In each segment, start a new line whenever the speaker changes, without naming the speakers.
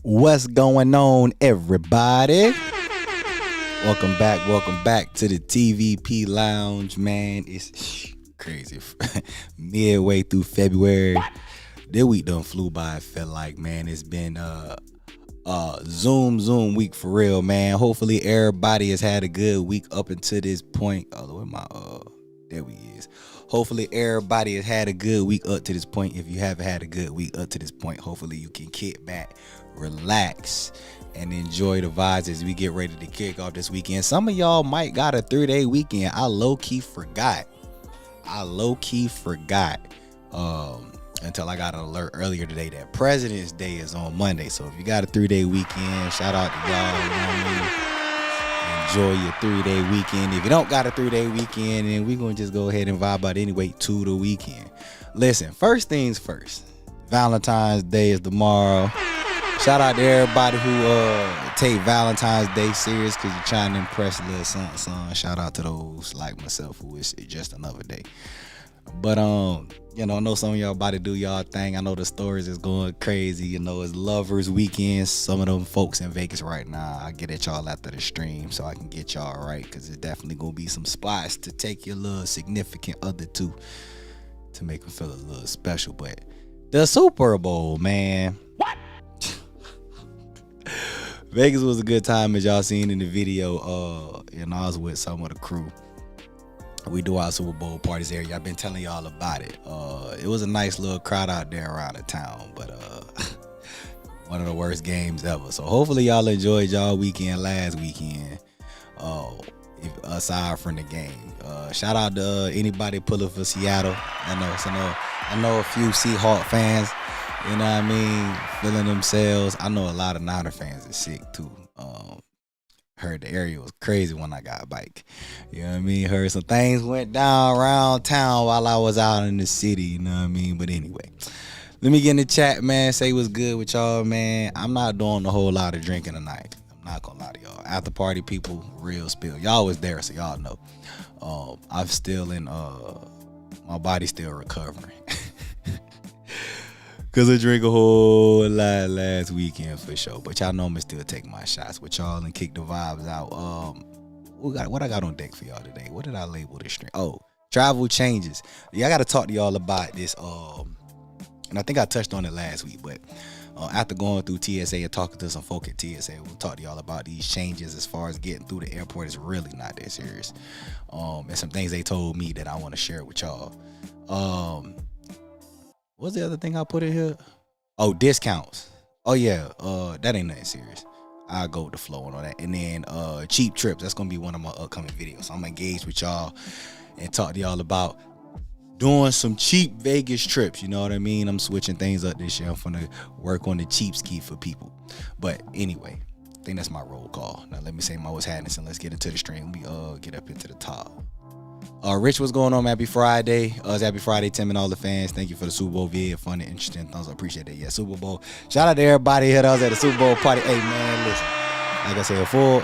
What's going on, everybody? Welcome back to the TVP Lounge, man. It's crazy. Midway through February. This week done flew by, I felt like, man. It's been Zoom week for real, man. Hopefully everybody has had a good week up until this point. Oh, where my there we is. Hopefully everybody has had a good week up to this point. If you haven't had a good week up to this point, hopefully you can kick back, relax, and enjoy the vibes as we get ready to kick off this weekend. Some of y'all might got a 3-day weekend. I low-key forgot. Until I got an alert earlier today that President's Day is on Monday. So if you got a 3-day weekend, shout out to y'all. You know what I mean? Enjoy your 3-day weekend. If you don't got a 3-day weekend, then we're going to just go ahead and vibe out anyway to the weekend. Listen, first things first. Valentine's Day is tomorrow. Shout out to everybody who take Valentine's Day serious because you're trying to impress a little something. Shout out to those like myself who is just another day. But I know some of y'all about to do y'all thing. I know the stories is going crazy. It's lovers weekend. Some of them folks in Vegas right now. I'll get at y'all after the stream so I can get y'all right, because it's definitely gonna be some spots to take your little significant other to make them feel a little special. But the Super Bowl, man. What? Vegas was a good time, as y'all seen in the video. I was with some of the crew. We do our Super Bowl parties there. I've been telling y'all about it. It was a nice little crowd out there around the town, but one of the worst games ever. So hopefully y'all enjoyed y'all weekend last weekend. Aside from the game, shout out to anybody pulling for Seattle. I know a few Seahawks fans. You know what I mean? Feeling themselves. I know a lot of Niner fans are sick too. Heard the area was crazy when I got a bike. You know what I mean? Heard some things went down around town while I was out in the city. You know what I mean? But anyway, let me get in the chat, man. Say what's good with y'all, man. I'm not doing a whole lot of drinking tonight. I'm not gonna lie to y'all. After party people, real spill. Y'all was there, so y'all know. I'm still in. My body's still recovering. Cause I drank a whole lot last weekend for sure. But y'all know I'm gonna still take my shots with y'all and kick the vibes out. What I got on deck for y'all today? What did I label this stream? Oh, travel changes. Yeah, I gotta talk to y'all about this. And I think I touched on it last week, but after going through TSA and talking to some folk at TSA, we'll talk to y'all about these changes as far as getting through the airport. It's really not that serious. And some things they told me that I want to share with y'all. What's the other thing I put in here? Oh, discounts. Oh yeah, that ain't nothing serious. I'll go with the flow on all that. And then cheap trips. That's gonna be one of my upcoming videos. So I'm gonna engage with y'all and talk to y'all about doing some cheap Vegas trips. You know what I mean? I'm switching things up this year. I'm gonna work on the cheap ski for people. But anyway, I think that's my roll call. Now let me say my what's happening, and let's get into the stream. We get up into the top. Rich, what's going on? Happy Friday. It's Happy Friday, Tim and all the fans. Thank you for the Super Bowl video. Fun and interesting. Thumbs up. Appreciate that. Yeah, Super Bowl. Shout out to everybody here that was at the Super Bowl party. Hey, man, listen. Like I said,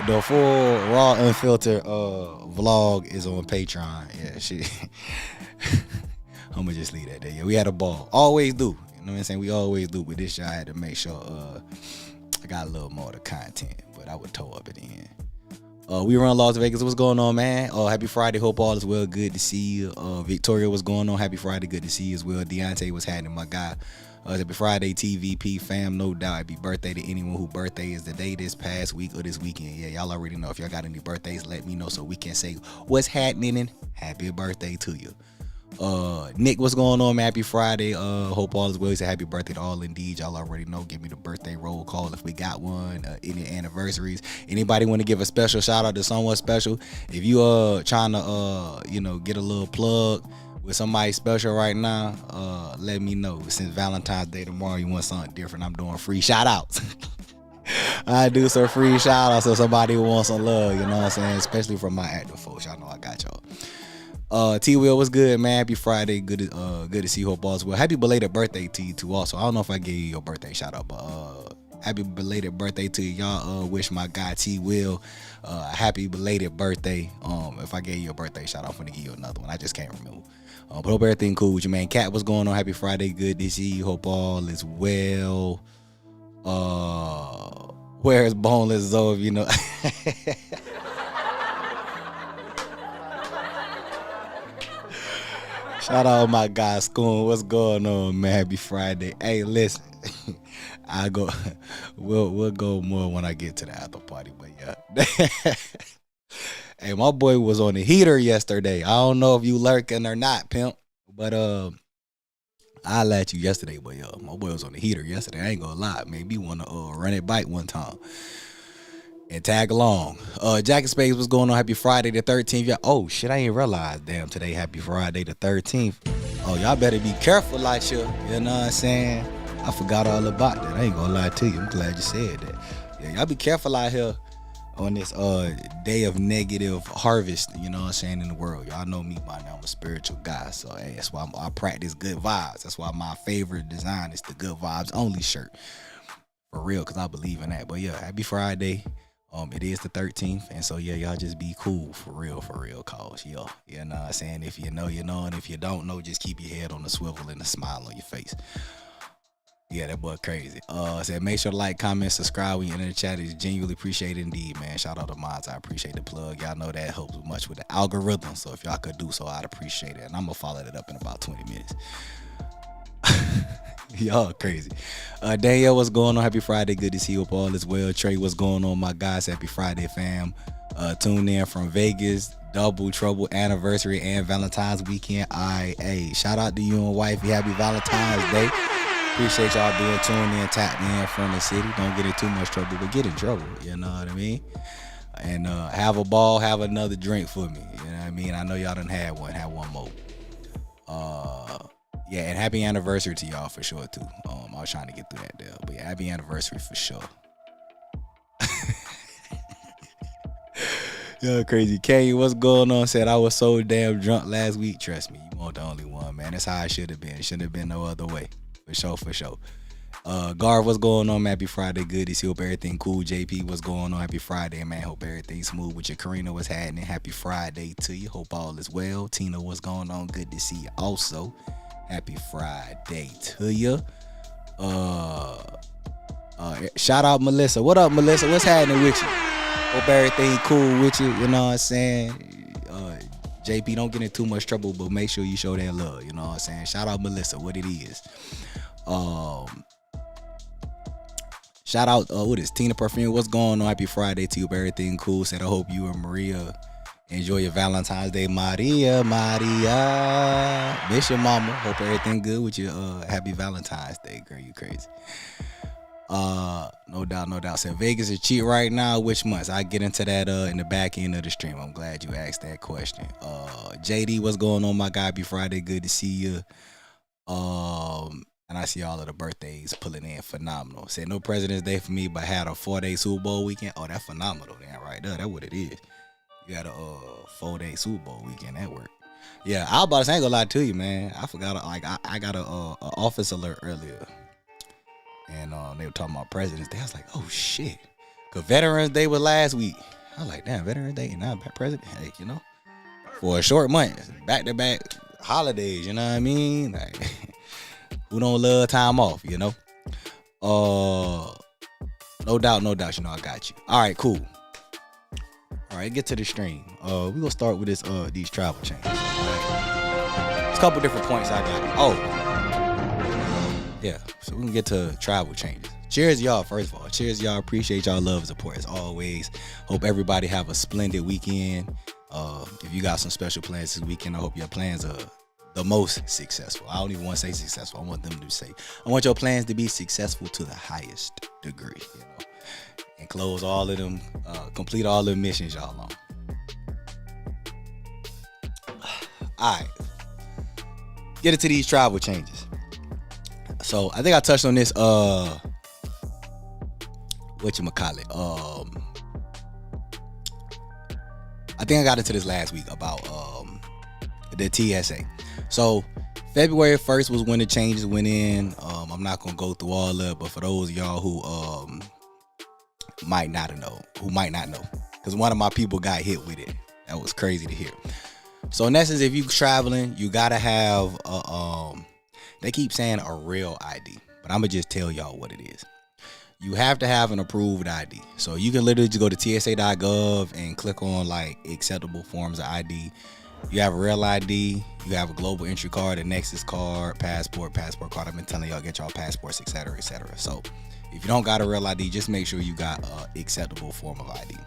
the full raw, unfiltered vlog is on Patreon. Yeah, shit. I'm going to just leave that there. Yeah, we had a ball. Always do. You know what I'm saying? We always do. But this year I had to make sure I got a little more of the content. But I would toe up at the end. We run Las Vegas. What's going on, man? Happy Friday. Hope all is well. Good to see you. Victoria, what's going on? Happy Friday. Good to see you as well. Deontay, what's happening, my guy? Happy Friday, TVP fam. No doubt. Happy birthday to anyone whose birthday is the day this past week or this weekend. Yeah, y'all already know. If y'all got any birthdays, let me know so we can say what's happening and happy birthday to you. Nick, what's going on, man? Happy Friday. Hope all is well. He said happy birthday to all indeed. Y'all already know. Give me the birthday roll call if we got one. Any anniversaries. Anybody want to give a special shout out to someone special? If you trying to get a little plug with somebody special right now, let me know. Since Valentine's Day tomorrow, you want something different, I'm doing free shout outs. I do some free shout outs if somebody wants some love, you know what I'm saying? Especially from my active folks. Y'all know I got y'all. T Will, what's good, man? Happy Friday. Good to see you. Hope all's well. Happy belated birthday to you too. Also, I don't know if I gave you your birthday shout out, but happy belated birthday to you. Y'all wish my guy T Will a happy belated birthday. If I gave you a birthday shout out, I'm gonna give you another one. I just can't remember. But hope everything cool with you, man. Cat, what's going on? Happy Friday. Good to see you. Hope all is well. Where's boneless Zoe? You know. Shout out my guy Schoon. What's going on, man? Happy Friday. Hey, listen. I go. We'll go more when I get to the after party, but yeah. Hey, my boy was on the heater yesterday. I don't know if you lurking or not, pimp, but I let you yesterday, but my boy was on the heater yesterday. I ain't gonna lie, maybe wanna run it bike one time and tag along. Jack and Spades, what's going on? Happy Friday the 13th. Yeah. Oh shit, I ain't realized. Damn, today happy Friday the 13th. Oh, y'all better be careful out here. You know what I'm saying? I forgot all about that. I ain't gonna lie to you. I'm glad you said that. Yeah, y'all be careful out here on this day of negative harvest, you know what I'm saying, in the world. Y'all know me by now. I'm a spiritual guy, so hey, that's why I practice good vibes. That's why my favorite design is the good vibes only shirt. For real, because I believe in that. But yeah, happy Friday. It is the 13th, and so yeah, y'all just be cool for real, cause yo, you know what I'm saying? If you know, you know, and if you don't know, just keep your head on the swivel and a smile on your face. Yeah, that boy crazy. Said make sure to like, comment, subscribe when you're in the chat. It's genuinely appreciated indeed, man. Shout out to mods. I appreciate the plug. Y'all know that helps much with the algorithm. So if y'all could do so, I'd appreciate it. And I'm gonna follow that up in about 20 minutes. Y'all crazy. Danielle, what's going on? Happy Friday. Good to see you up all as well. Trey, what's going on, my guys? Happy Friday, fam. Tuned in from Vegas. Double trouble anniversary and Valentine's weekend. Shout out to you and wifey. Happy Valentine's Day. Appreciate y'all being tuned in, tapped in from the city. Don't get in too much trouble, but get in trouble. You know what I mean? And have a ball, have another drink for me. You know what I mean? I know y'all done had one. Have one more. Yeah, and happy anniversary to y'all for sure too. I was trying to get through that deal, but yeah, happy anniversary for sure. Yo, crazy Kane, what's going on? Said I was so damn drunk last week. Trust me, you weren't the only one, man. That's how I should have been. It shouldn't have been no other way. For sure. Garv, what's going on? Happy Friday. Good to see. Hope everything cool. JP, what's going on? Happy Friday, man. Hope everything's smooth with you. Karina, what's happening? Happy Friday to you. Hope all is well. Tina, what's going on? Good to see you also. Happy Friday to you. Shout out Melissa. What up, Melissa? What's happening with you? Hope everything cool with you. You know what I'm saying? JP, don't get in too much trouble, but make sure you show that love. You know what I'm saying? Shout out Melissa, what it is. Shout out, what is Tina Perfume? What's going on? Happy Friday to you. Everything cool. Said I hope you and Maria enjoy your Valentine's Day. Maria. Miss your mama. Hope everything good with you. Happy Valentine's Day, girl. You crazy. No doubt. Said Vegas is cheap right now. Which months? I get into that in the back end of the stream. I'm glad you asked that question. JD, what's going on, my guy? Happy Friday. Good to see you. And I see all of the birthdays pulling in. Phenomenal. Said no President's Day for me, but had a 4-day Super Bowl weekend. Oh, that's phenomenal. Damn right there. That's what it is. You had a 4-day Super Bowl weekend at work. Yeah, I was about to say, I ain't gonna lie to you, man. I forgot. Like I got a office alert earlier. And they were talking about President's Day. I was like, oh, shit. Because Veterans Day was last week. I was like, damn, Veterans Day and now President. Hey, you know, for a short month, back-to-back holidays, you know what I mean? Like, who don't love time off, you know? No doubt, you know I got you. All right, cool. All right, get to the stream. We're going to start with these travel changes. Right? There's a couple different points I got. Oh. Yeah, so we can get to travel changes. Cheers, y'all, first of all. Cheers, y'all. Appreciate y'all love and support as always. Hope everybody have a splendid weekend. If you got some special plans this weekend, I hope your plans are the most successful. I don't even want to say successful. I want them to say, I want your plans to be successful to the highest degree, you know, and close all of them, complete all the missions y'all on. All right, get into these travel changes. So I think I touched on this, whatchamacallit. I think I got into this last week about the TSA. So February 1st was when the changes went in. I'm not gonna go through all of it, but for those of y'all who might not know, because one of my people got hit with it. That was crazy to hear. So in essence, if you traveling, you gotta have they keep saying a real ID, but I'm gonna just tell y'all what it is. you have to have an approved ID. So you can literally just go to tsa.gov and click on like acceptable forms of ID. You have a real ID, you have a global entry card, a Nexus card, passport card. I've been telling y'all, get y'all passports, etc., etc. So if you don't got a real ID, just make sure you got a acceptable form of ID.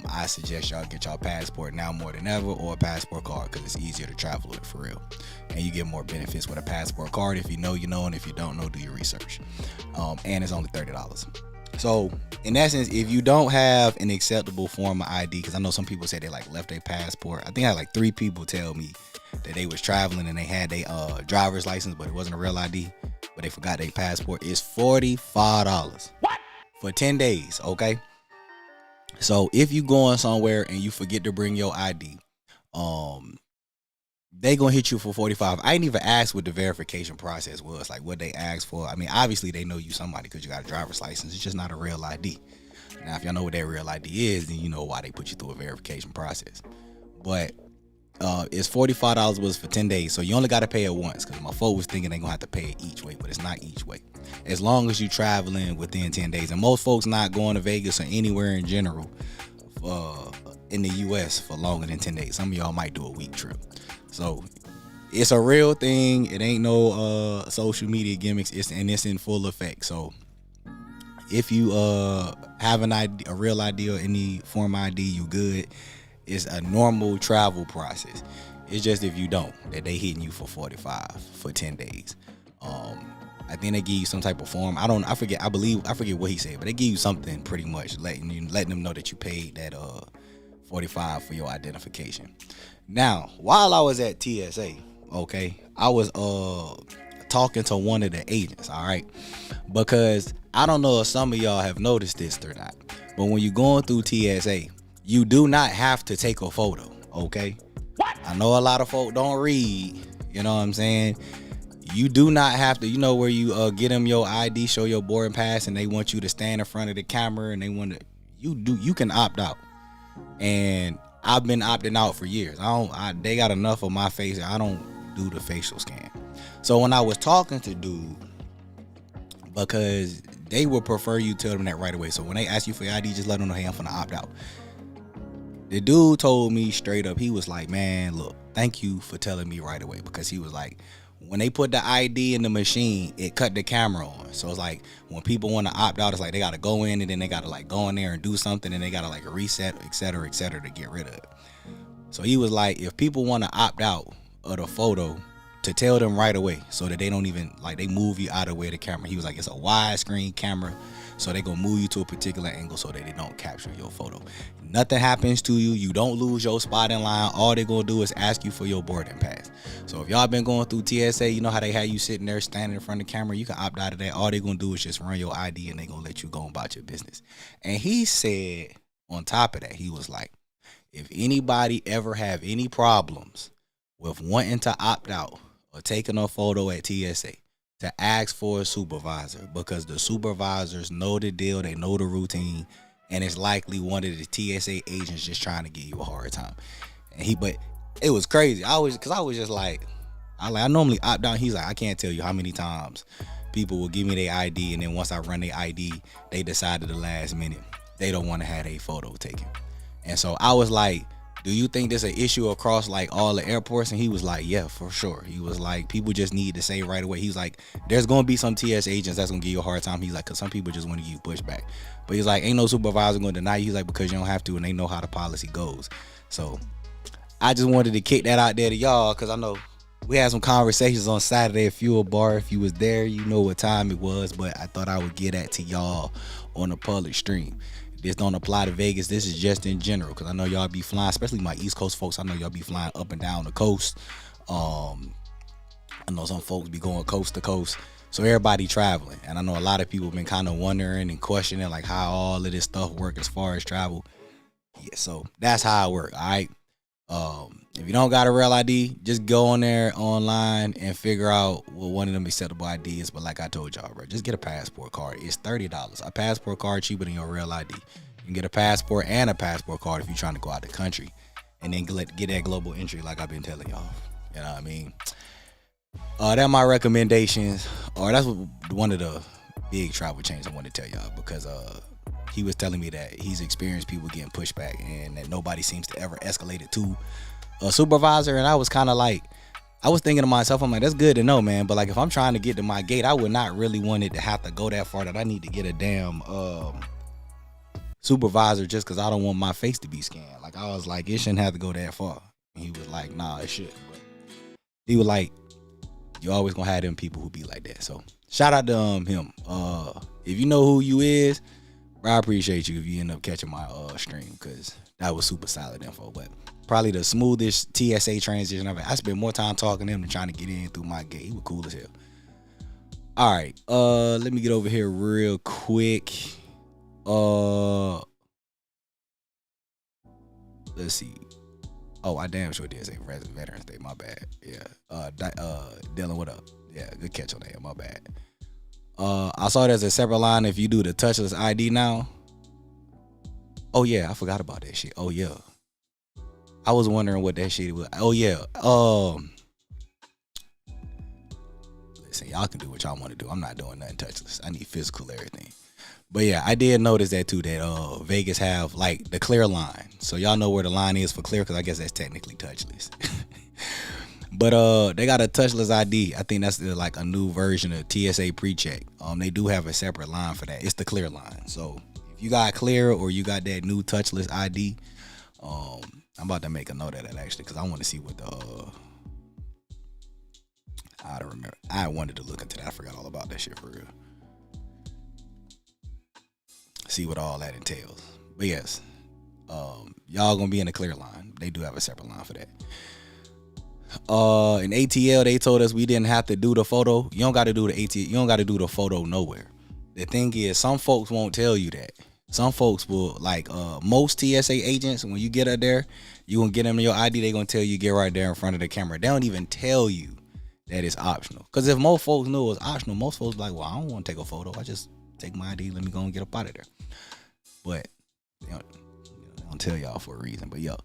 I suggest y'all get y'all passport now more than ever, or a passport card, because it's easier to travel with for real. And you get more benefits with a passport card. If you know, you know, and if you don't know, do your research. And it's only $30. So in essence, if you don't have an acceptable form of ID, because I know some people say they like left their passport. I think I had like 3 people tell me that they was traveling and they had their driver's license, but it wasn't a real ID, but they forgot their passport. It's $45. What? For 10 days, okay? So if you going somewhere and you forget to bring your ID, they gonna hit you for $45. I didn't even ask what the verification process was, like what they asked for. I mean, obviously they know you somebody because you got a driver's license. It's just not a real ID. Now, if y'all know what that real ID is, then you know why they put you through a verification process. But it's $45 was for 10 days, so you only got to pay it once, because my folks was thinking they gonna have to pay it each way, but it's not each way. As long as you traveling within 10 days, and most folks not going to Vegas or anywhere in general in the US for longer than 10 days. Some of y'all might do a week trip. So it's a real thing. It ain't no social media gimmicks. It's in full effect. So if you have an ID, a real ID or any form of ID, you good. It's a normal travel process. It's just if you don't, that they hitting you for $45 for 10 days. I think they give you some type of form. I forget what he said, but they give you something pretty much letting them know that you paid that $45 for your identification. Now, while I was at TSA, okay, I was talking to one of the agents, all right? Because I don't know if some of y'all have noticed this or not, but when you're going through TSA, you do not have to take a photo, okay? What? I know a lot of folk don't read, you know what I'm saying? You do not have to, you know, where you get them your ID, show your boarding pass, and they want you to stand in front of the camera, and they want to, you can opt out. And I've been opting out for years. They got enough of my face. I don't do the facial scan. So when I was talking to dude, because they would prefer you tell them that right away. So when they ask you for your ID, just let them know, hey, I'm finna opt out. The dude told me straight up, he was like, man, look, thank you for telling me right away, because he was like, when they put the ID in the machine, it cut the camera on. So it's like when people want to opt out, it's like they got to go in and then they got to like go in there and do something, and they got to like reset, et cetera, to get rid of it. So he was like, if people want to opt out of the photo, to tell them right away so that they don't even, like, they move you out of the way of the camera. He was like, it's a widescreen camera, so they gonna move you to a particular angle so that they don't capture your photo. Nothing happens to you. You don't lose your spot in line. All they gonna do is ask you for your boarding pass. So if y'all been going through TSA, you know how they had you sitting there standing in front of the camera. You can opt out of that. All they gonna do is just run your ID, and they gonna let you go about your business. And he said, on top of that, he was like, if anybody ever have any problems with wanting to opt out or taking a photo at TSA, to ask for a supervisor, because the supervisors know the deal, they know the routine, and it's likely one of the TSA agents just trying to give you a hard time. But it was crazy. I was just like, I normally opt out. He's like, I can't tell you how many times people will give me their ID, and then once I run their ID, they decide at the last minute they don't want to have a photo taken. And so I was like, do you think there's an issue across like all the airports? And he was like, yeah, for sure. He was like, people just need to say right away. He's like, there's going to be some TS agents that's going to give you a hard time. He's like, because some people just want to give you pushback. But he's like, ain't no supervisor going to deny you. He's like, because you don't have to, and they know how the policy goes. So I just wanted to kick that out there to y'all, because I know we had some conversations on Saturday at Fuel Bar. If you was there, you know what time it was. But I thought I would get that to y'all on a public stream. This don't apply to Vegas. This is just in general, because I know y'all be flying, especially my East Coast folks. I know y'all be flying up and down the coast. I know some folks be going coast to coast. So everybody traveling. And I know a lot of people been kind of wondering and questioning like how all of this stuff work as far as travel. Yeah, so that's how it work, all right? If you don't got a real ID, just go on there online and figure out what one of them acceptable ID is. But like I told y'all, bro, just get a passport card. It's $30. A passport card cheaper than your real ID. You can get a passport and a passport card if you're trying to go out the country, and then get that global entry like I've been telling y'all. You know what I mean? That's my recommendations, or that's one of the big travel change I want to tell y'all, because he was telling me that he's experienced people getting pushed back and that nobody seems to ever escalate it to a supervisor. And I was kind of like, I was thinking to myself, I'm like, that's good to know, man. But like, if I'm trying to get to my gate, I would not really want it to have to go that far that I need to get a damn supervisor just because I don't want my face to be scanned. Like, I was like, it shouldn't have to go that far. And he was like, nah, it shouldn't. But he was like, you always gonna have them people who be like that. So shout out to him. If you know who you is, bro, I appreciate you if you end up catching my stream, because that was super solid info. But probably the smoothest TSA transition I've had. I spent more time talking to him than trying to get in through my gate. He was cool as hell. All right, let me get over here real quick. Let's see. Oh, I damn sure did say Veterans Day. My bad. Yeah. Dylan, what up? Yeah, good catch on that. My bad. I saw there's a separate line if you do the touchless ID now. Oh yeah, I forgot about that shit. Oh yeah. I was wondering what that shit was. Oh yeah. Listen, y'all can do what y'all want to do. I'm not doing nothing touchless. I need physical everything. But yeah, I did notice that too, that Vegas have like the clear line. So y'all know where the line is for clear, because I guess that's technically touchless. But they got a touchless ID. I think that's like a new version of TSA pre-check. They do have a separate line for that. It's the clear line. So if you got clear or you got that new touchless ID, I'm about to make a note of that actually, because I want to see what I don't remember. I wanted to look into that. I forgot all about that shit for real. See what all that entails. But yes, y'all gonna be in the clear line. They do have a separate line for that. In ATL, they told us we didn't have to do the photo. You don't got to do the ATL. You don't got to do the photo nowhere. The thing is, some folks won't tell you that. Some folks will, like most TSA agents, when you get up there, you gonna get them your ID. They gonna tell you get right there in front of the camera. They don't even tell you that it's optional. Because if most folks knew it was optional, most folks be like, well, I don't want to take a photo. I just take my ID. Let me go and get up out of there. But they don't tell y'all for a reason. But yo,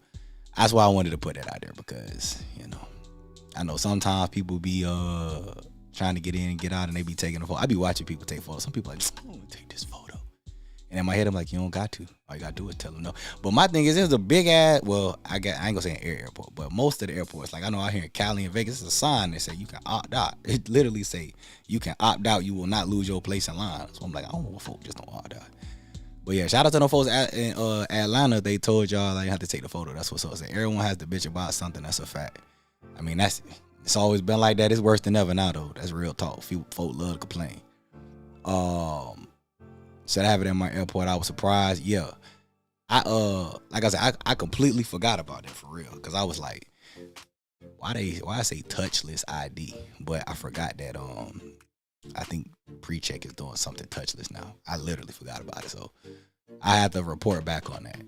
that's why I wanted to put that out there, because I know sometimes people be trying to get in and get out, and they be taking a photo. I be watching people take photos. Some people like, I want to take this photo. And in my head, I'm like, you don't got to. All you got to do is tell them no. But my thing is, there's a big ass, well, I ain't going to say an airport, but most of the airports, like I know out here in Cali and Vegas, there's a sign that say you can opt out. It literally say you can opt out. You will not lose your place in line. So I'm like, I don't know what folks just don't opt out. But yeah, shout out to them folks in Atlanta. They told y'all like, you have to take the photo. That's what's up. So everyone has to bitch about something. That's a fact. I mean, it's always been like that. It's worse than ever now, though. That's real talk. Folk love to complain. Said I have it in my airport. I was surprised. Yeah, like I said, I completely forgot about it for real, because I was like, why I say touchless ID? But I forgot that I think pre-check is doing something touchless now. I literally forgot about it, so I have to report back on that.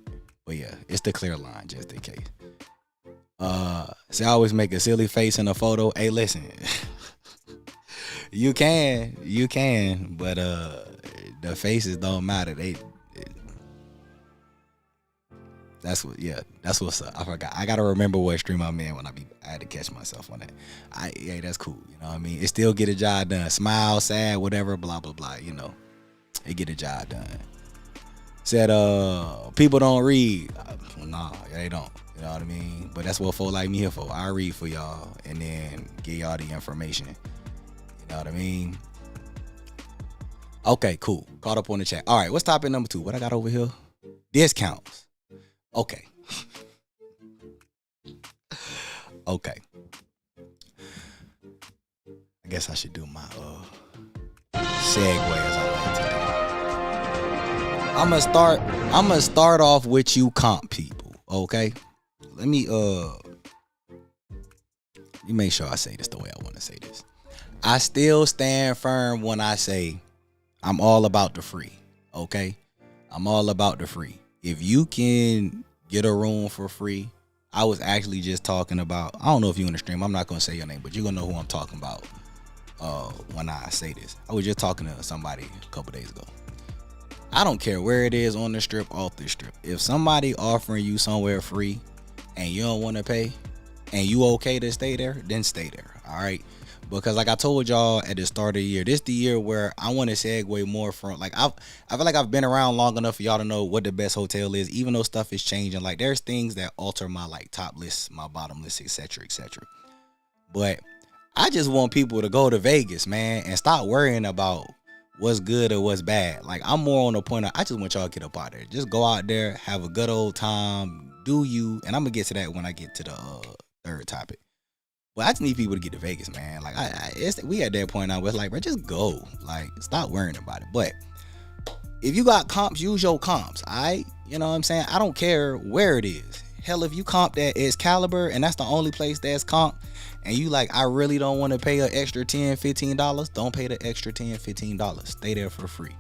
But yeah, it's the clear line, just in case. So I always make a silly face in a photo. Hey, listen, you can, but the faces don't matter. That's what's up. I forgot. I gotta remember what stream I'm in when I had to catch myself on that. Yeah, that's cool. You know what I mean? It still get a job done. Smile, sad, whatever, blah blah blah. It get a job done. Said people don't read. Nah, they don't. You know what I mean? But that's what folk like me here for. I read for y'all and then give y'all the information. You know what I mean? Okay, cool. Caught up on the chat. All right, what's topic number 2? What I got over here? Discounts. Okay. Okay. I guess I should do my segue as I like to do. I'm gonna start off with you comp people, okay? Let me make sure I say this the way I want to say this. I still stand firm when I say I'm all about the free, okay? I'm all about the free. If you can get a room for free, I was actually just talking about, I don't know if you're in the stream, I'm not going to say your name, but you're going to know who I'm talking about when I say this. I was just talking to somebody a couple days ago. I don't care where it is, on the strip, off the strip. If somebody offering you somewhere free and you don't want to pay and you okay to stay there, then stay there, all right? Because like I told y'all at the start of the year, this the year where I want to segue more from like I feel like I've been around long enough for y'all to know what the best hotel is, even though stuff is changing. Like there's things that alter my like top list, my bottom list, etc. etc. But I just want people to go to Vegas, man, and stop worrying about what's good or what's bad. Like I'm more on the point of I just want y'all to get up out there. Just go out there, have a good old time, do you, and I'm gonna get to that when I get to the third topic. But I just need people to get to Vegas, man. Like we at that point now where it's like, bro, just go. Like, stop worrying about it. But if you got comps, use your comps. Alright? You know what I'm saying? I don't care where it is. Hell, if you comp that Excalibur and that's the only place that's comp, and you like, I really don't want to pay an extra $10, $15, don't pay the extra $10, $15. Stay there for free.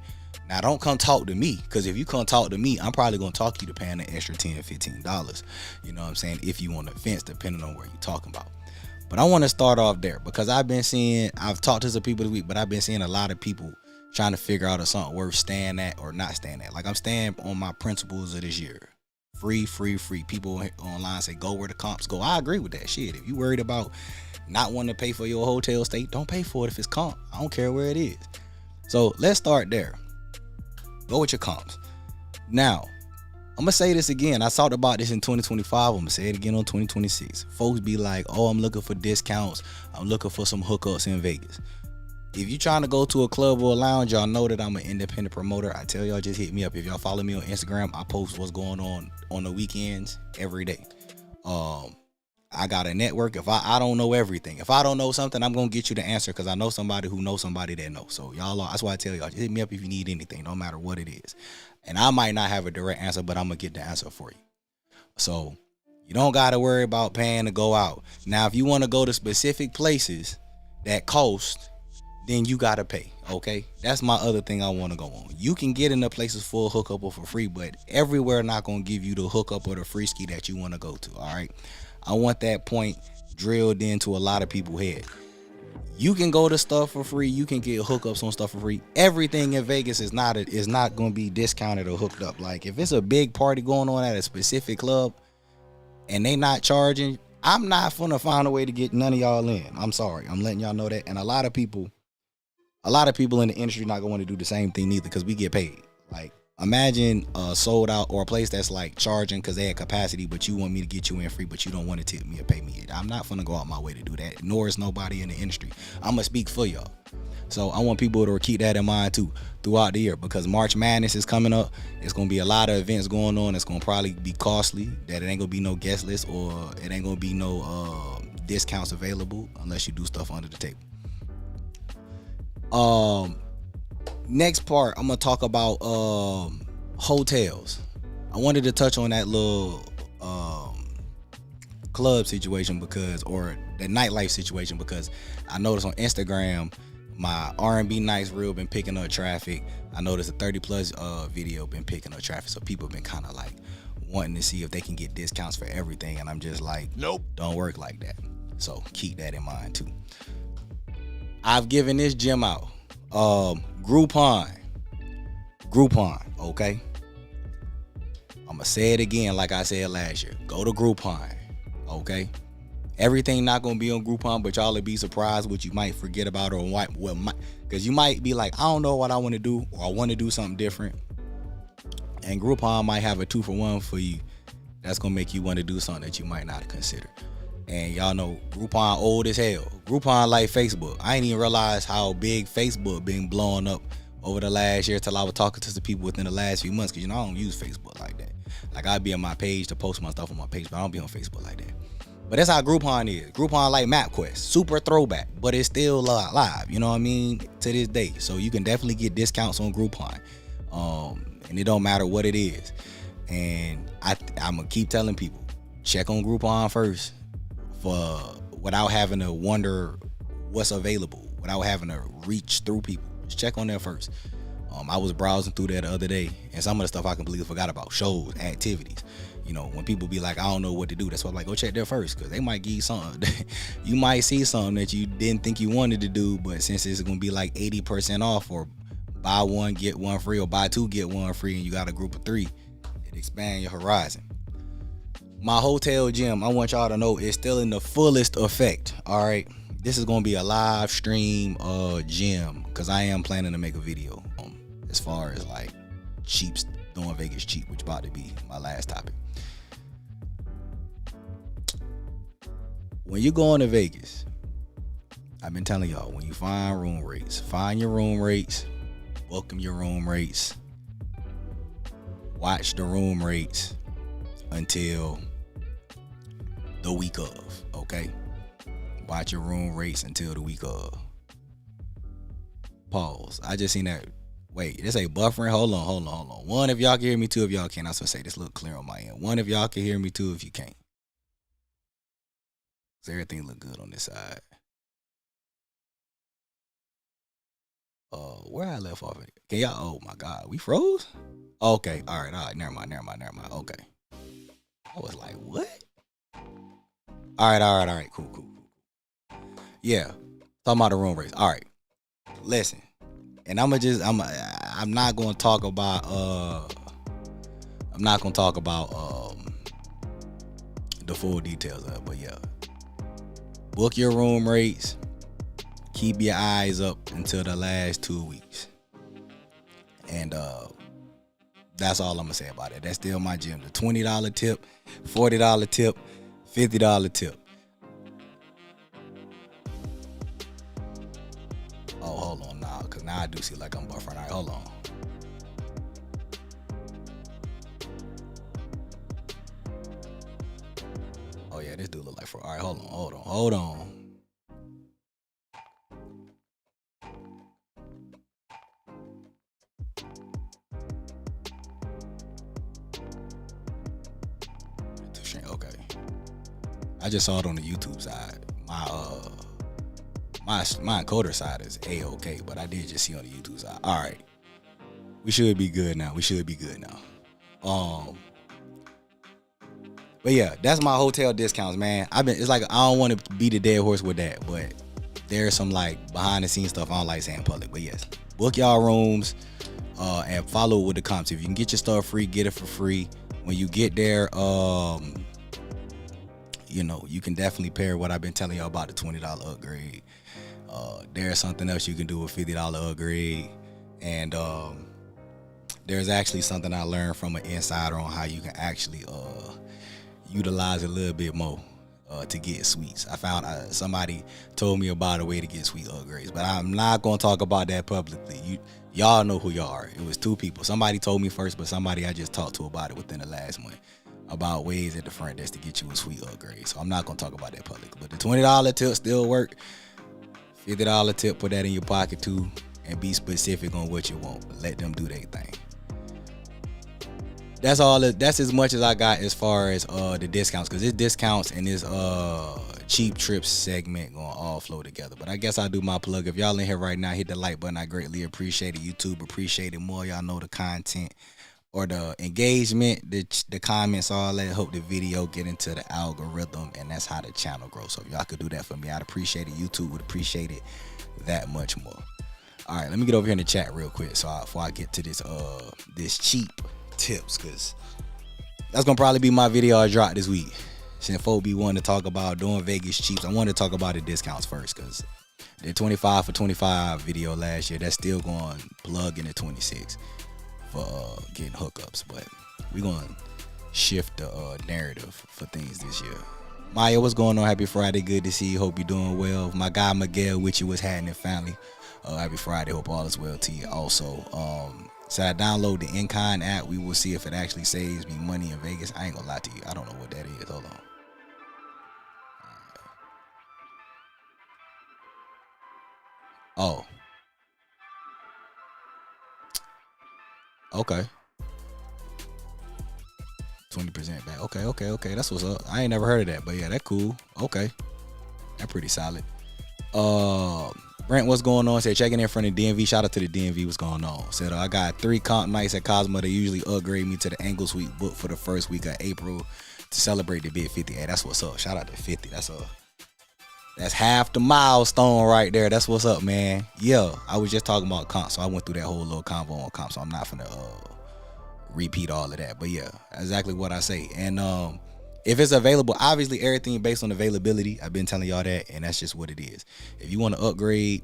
Now, don't come talk to me, because if you come talk to me, I'm probably going to talk you to paying the extra $10, $15. You know what I'm saying? If you on the fence, depending on where you're talking about. But I want to start off there, because I've talked to some people this week, but I've been seeing a lot of people trying to figure out if something worth staying at or not staying at. Like, I'm staying on my principles of this year. Free, free, free. People online say, go where the comps go. I agree with that shit. If you worried about not wanting to pay for your hotel stay, don't pay for it if it's comp. I don't care where it is. So let's start there. Go with your comps. Now, I'm going to say this again. I talked about this in 2025. I'm going to say it again on 2026. Folks be like, oh, I'm looking for discounts. I'm looking for some hookups in Vegas. If you're trying to go to a club or a lounge, y'all know that I'm an independent promoter. I tell y'all, just hit me up. If y'all follow me on Instagram, I post what's going on the weekends every day. I got a network. If I don't know everything. If I don't know something, I'm going to get you the answer, because I know somebody who knows somebody that knows. So that's why I tell y'all, just hit me up if you need anything, no matter what it is. And I might not have a direct answer, but I'm going to get the answer for you. So you don't got to worry about paying to go out. Now, if you want to go to specific places that cost, then you got to pay, okay? That's my other thing I want to go on. You can get into places for a hookup or for free, but everywhere not going to give you the hookup or the free ski that you want to go to, all right? I want that point drilled into a lot of people's head. You can go to stuff for free. You can get hookups on stuff for free. Everything in Vegas is not going to be discounted or hooked up. Like, if it's a big party going on at a specific club and they not charging, I'm not going to find a way to get none of y'all in. I'm sorry. I'm letting y'all know that. And a lot of people in the industry not going to do the same thing neither, because we get paid. Like, imagine sold out or a place that's like charging because they had capacity, but you want me to get you in free, but you don't want to tip me or pay me. I'm not going to go out my way to do that, nor is nobody in the industry. I'm going to speak for y'all. So I want people to keep that in mind too throughout the year, because March Madness is coming up. It's going to be a lot of events going on. It's going to probably be costly, that it ain't going to be no guest list, or it ain't going to be no discounts available unless you do stuff under the table. Next part, I'm gonna talk about hotels. I wanted to touch on that little club situation or the nightlife situation, because I noticed on Instagram my R&B nights reel been picking up traffic. I noticed a 30 plus video been picking up traffic, so people been kind of like wanting to see if they can get discounts for everything, and I'm just like, nope, don't work like that. So keep that in mind too. I've given this gym out. Groupon, okay? I'm gonna say it again like I said last year. Go to Groupon, okay? Everything not gonna be on Groupon, but y'all will be surprised what you might forget about, or what because you might be like, I don't know what I want to do, or I want to do something different. And Groupon might have a 2-for-1 for you. That's gonna make you want to do something that you might not consider. And y'all know Groupon old as hell. Groupon like Facebook. I ain't even realize how big Facebook been blowing up over the last year till I was talking to some people within the last few months. Because, I don't use Facebook like that. Like, I'd be on my page to post my stuff on my page, but I don't be on Facebook like that. But that's how Groupon is. Groupon like MapQuest. Super throwback, but it's still live. You know what I mean? To this day. So you can definitely get discounts on Groupon. And it don't matter what it is. And I'm going to keep telling people, check on Groupon first. Without having to wonder what's available, without having to reach through people. Just check on there first. I was browsing through there the other day, and some of the stuff I completely forgot about. Shows, activities. When people be like, I don't know what to do, that's why I'm like, go check there first, because they might give you something. You might see something that you didn't think you wanted to do, but since it's going to be like 80% off, or buy one, get one free, or buy two, get one free, and you got a group of 3, it expands your horizon. My hotel gym, I want y'all to know, is still in the fullest effect. All right, this is gonna be a live stream gym, because I am planning to make a video as far as like cheaps, doing Vegas cheap, which about to be my last topic. When you go into Vegas, I've been telling y'all, when you find room rates, find your room rates, welcome your room rates, watch the room rates until the week of, okay? Watch your room rates until the week of. Pause. I just seen that. Wait, this ain't buffering. Hold on. One, if y'all can hear me, two, if y'all can't. I was gonna say this look clear on my end. One, if y'all can hear me, two, if you can't. So everything look good on this side. Where I left off at? Can y'all? Oh my God, we froze. Okay, all right. Never mind. Okay. I was like, what? All right. Cool. Yeah, talking about the room rates. All right, listen, and I'm not gonna talk about the full details of it, but yeah, book your room rates. Keep your eyes up until the last 2 weeks, and that's all I'm gonna say about it. That's still my gym. The $20 tip, $40 tip, $50 tip. Oh, hold on now, because now I do see like I'm buffering. All right, hold on. Oh yeah, this dude look like for. All right, hold on. Okay, I just saw it on the YouTube side. My encoder side is A-okay, but I did just see on the YouTube side. All right, we should be good now. But yeah, that's my hotel discounts, man. It's like I don't want to beat a dead horse with that, but there's some like behind the scenes stuff I don't like saying in public. But yes, book y'all rooms and follow with the comps. If you can get your stuff free, get it for free. When you get there, you can definitely pair what I've been telling y'all about the $20 upgrade. There's something else you can do with $50 upgrade, and there's actually something I learned from an insider on how you can actually utilize a little bit more to get suites. I found somebody told me about a way to get suite upgrades, but I'm not gonna talk about that publicly. Y'all know who y'all are. It was 2 people. Somebody told me first, but somebody I just talked to about it within the last month, about ways at the front desk to get you a suite upgrade. So I'm not gonna talk about that publicly. But the $20 tip still work. $50 tip, put that in your pocket too, and be specific on what you want. Let them do their thing. That's all. That's as much as I got as far as the discounts, because this discounts and this cheap trips segment gonna all flow together. But I guess I'll do my plug. If y'all in here right now, hit the like button. I greatly appreciate it. YouTube appreciate it more. Y'all know the content or the engagement, the comments, all that. Hope the video get into the algorithm, and that's how the channel grows. So if y'all could do that for me, I'd appreciate it. YouTube would appreciate it that much more. All right, let me get over here in the chat real quick. So before I get to this cheap tips, because that's gonna probably be my video I drop this week. Since folk be wanting to talk about doing Vegas cheaps, I want to talk about the discounts first, because the 25 for 25 video last year, that's still going plug into 26 for getting hookups. But we gonna shift the narrative for things this year. Maya, what's going on? Happy Friday. Good to see you. Hope you're doing well. My guy Miguel with you, what's happening, family? Happy Friday. Hope all is well to you also. So I download the InCon app. We will see if it actually saves me money in Vegas. I ain't gonna lie to you. I don't know what that is. Hold on. Oh. Okay. 20% back. Okay. That's what's up. I ain't never heard of that, but yeah, that cool. Okay. That pretty solid. Brent, what's going on? Said checking in front of DMV. Shout out to the DMV. What's going on? Said I got 3 comp nights at Cosmo. They usually upgrade me to the Angle Suite book for the first week of April to celebrate the big 50. Hey, that's what's up. Shout out to 50. That's half the milestone right there. That's what's up, man. Yeah, I was just talking about comp, so I went through that whole little convo on comp, so I'm not finna repeat all of that. But yeah, exactly what I say. And If it's available, obviously everything based on availability. I've been telling y'all that, and that's just what it is. If you want to upgrade,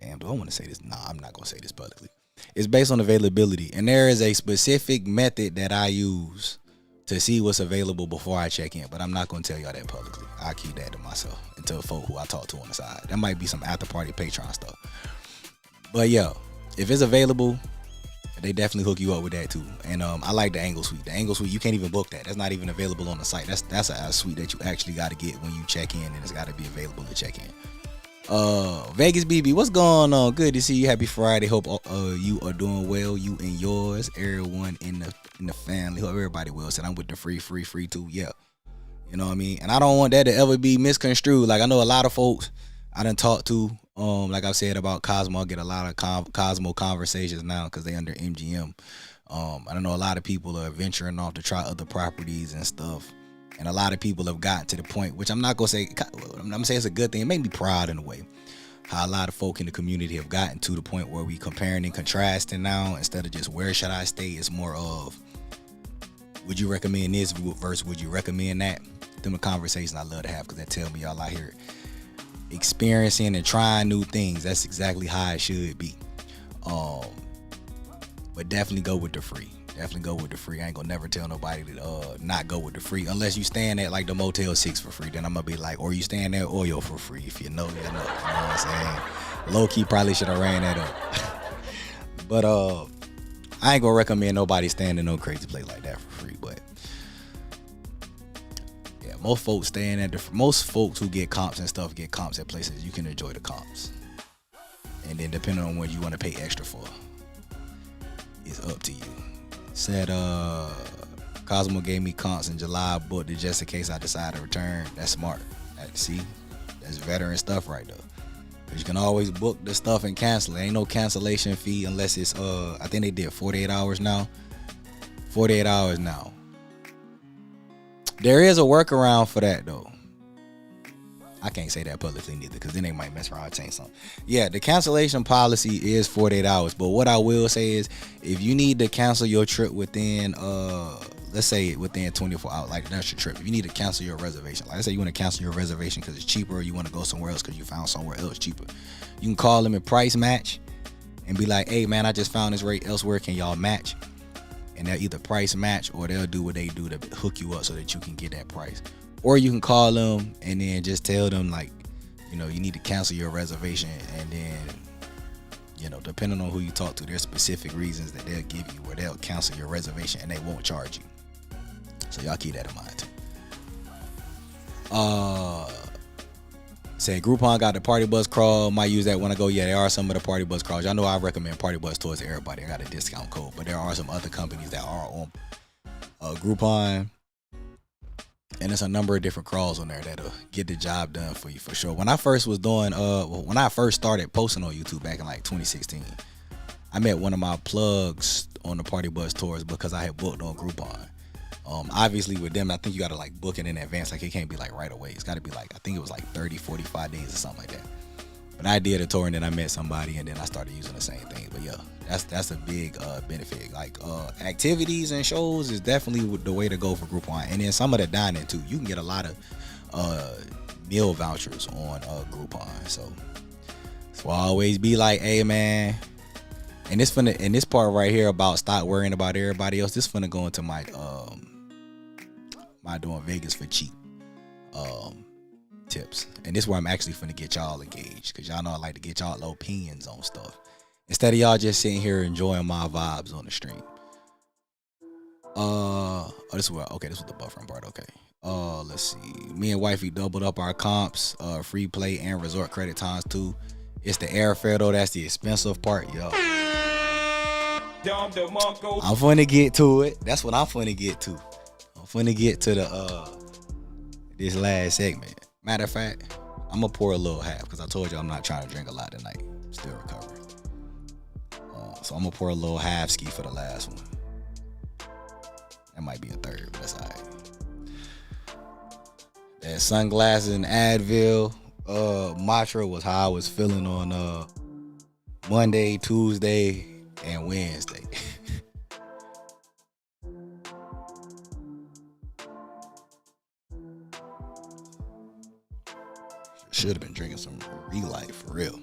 damn, do I want to say this? Nah, I'm not gonna say this publicly. It's based on availability, and there is a specific method that I use to see what's available before I check in. But I'm not gonna tell y'all that publicly. I keep that to myself and to folk who I talk to on the side. That might be some after party Patreon stuff. But yo, if it's available, they definitely hook you up with that too. And I like the angle suite. The angle suite, you can't even book that. That's not even available on the site. That's a suite that you actually got to get when you check in, and it's got to be available to check in. Vegas BB, what's going on? Good to see you. Happy Friday. Hope you are doing well. You and yours, everyone in the family. Hope everybody well. Said I'm with the free too. Yeah, you know what I mean. And I don't want that to ever be misconstrued. Like I know a lot of folks I done talked to. Like I said about Cosmo, I get a lot of Cosmo conversations now because they under MGM. I don't know, a lot of people are venturing off to try other properties and stuff. And a lot of people have gotten to the point, which I'm not going to say, I'm going to say it's a good thing. It made me proud in a way. How a lot of folk in the community have gotten to the point where we comparing and contrasting now. Instead of just where should I stay, it's more of, would you recommend this versus would you recommend that? Them the conversations I love to have because they tell me y'all out here experiencing and trying new things. That's exactly how it should be. But definitely go with the free. Definitely go with the free. I ain't gonna never tell nobody to not go with the free unless you staying at like the Motel 6 for free. Then I'm gonna be like, or you staying at Oil for free. If you know, you know. You know what I'm saying? Low key probably should have ran that up. But I ain't gonna recommend nobody staying in no crazy place like that for free. But yeah, most folks staying at most folks who get comps and stuff get comps at places you can enjoy the comps. And then depending on what you want to pay extra for, it's up to you. Said Cosmo gave me comps in July, booked it just in case I decide to return. That's smart. See, that's veteran stuff right there. Cause you can always book the stuff and cancel it. Ain't no cancellation fee unless it's I think they did 48 hours now. 48 hours now. There is a workaround for that though. I can't say that publicly neither, because then they might mess around and change something. Yeah, the cancellation policy is 48 hours. But what I will say is, if you need to cancel your trip within, let's say within 24 hours, like that's your trip. If you need to cancel your reservation, like I say you want to cancel your reservation because it's cheaper, or you want to go somewhere else because you found somewhere else cheaper, you can call them and price match and be like, hey man, I just found this rate elsewhere. Can y'all match? And they'll either price match or they'll do what they do to hook you up so that you can get that price. Or you can call them and then just tell them, like, you know, you need to cancel your reservation. And then, you know, depending on who you talk to, there's specific reasons that they'll give you where they'll cancel your reservation and they won't charge you. So y'all keep that in mind too. Say Groupon got the party bus crawl. Might use that when I go. Yeah, there are some of the party bus crawls. Y'all know I recommend party bus tours to everybody. I got a discount code, but there are some other companies that are on Groupon. And there's a number of different crawls on there that'll get the job done for you for sure. When I first was doing, when I first started posting on YouTube back in like 2016, I met one of my plugs on the party bus tours because I had booked on Groupon. Obviously with them, I think you gotta like book it in advance. Like it can't be like right away. It's gotta be like, I think it was like 30, 45 days or something like that. But I did a tour and then I met somebody and then I started using the same thing. But yeah, that's a big benefit. Like activities and shows is definitely the way to go for Groupon. And then some of the dining too. You can get a lot of meal vouchers on Groupon. So I always be like, hey man, and this part right here about stop worrying about everybody else, this finna go into my doing Vegas for cheap tips. And this is where I'm actually finna get y'all engaged, because y'all know I like to get y'all opinions on stuff instead of y'all just sitting here enjoying my vibes on the stream. This was the buffering part. Okay. Let's see. Me and wifey doubled up our comps, free play and resort credit times 2. It's the airfare though, that's the expensive part, yo. I'm finna get to it. That's what I'm finna get to. I'm finna get to the this last segment. Matter of fact, I'm gonna pour a little half because I told you I'm not trying to drink a lot tonight. I'm still recovering. So I'm gonna pour a little half ski for the last one. That might be a third, but that's all right. That sunglasses and Advil mantra was how I was feeling on Monday, Tuesday, and Wednesday. Should have been drinking some Relight for real.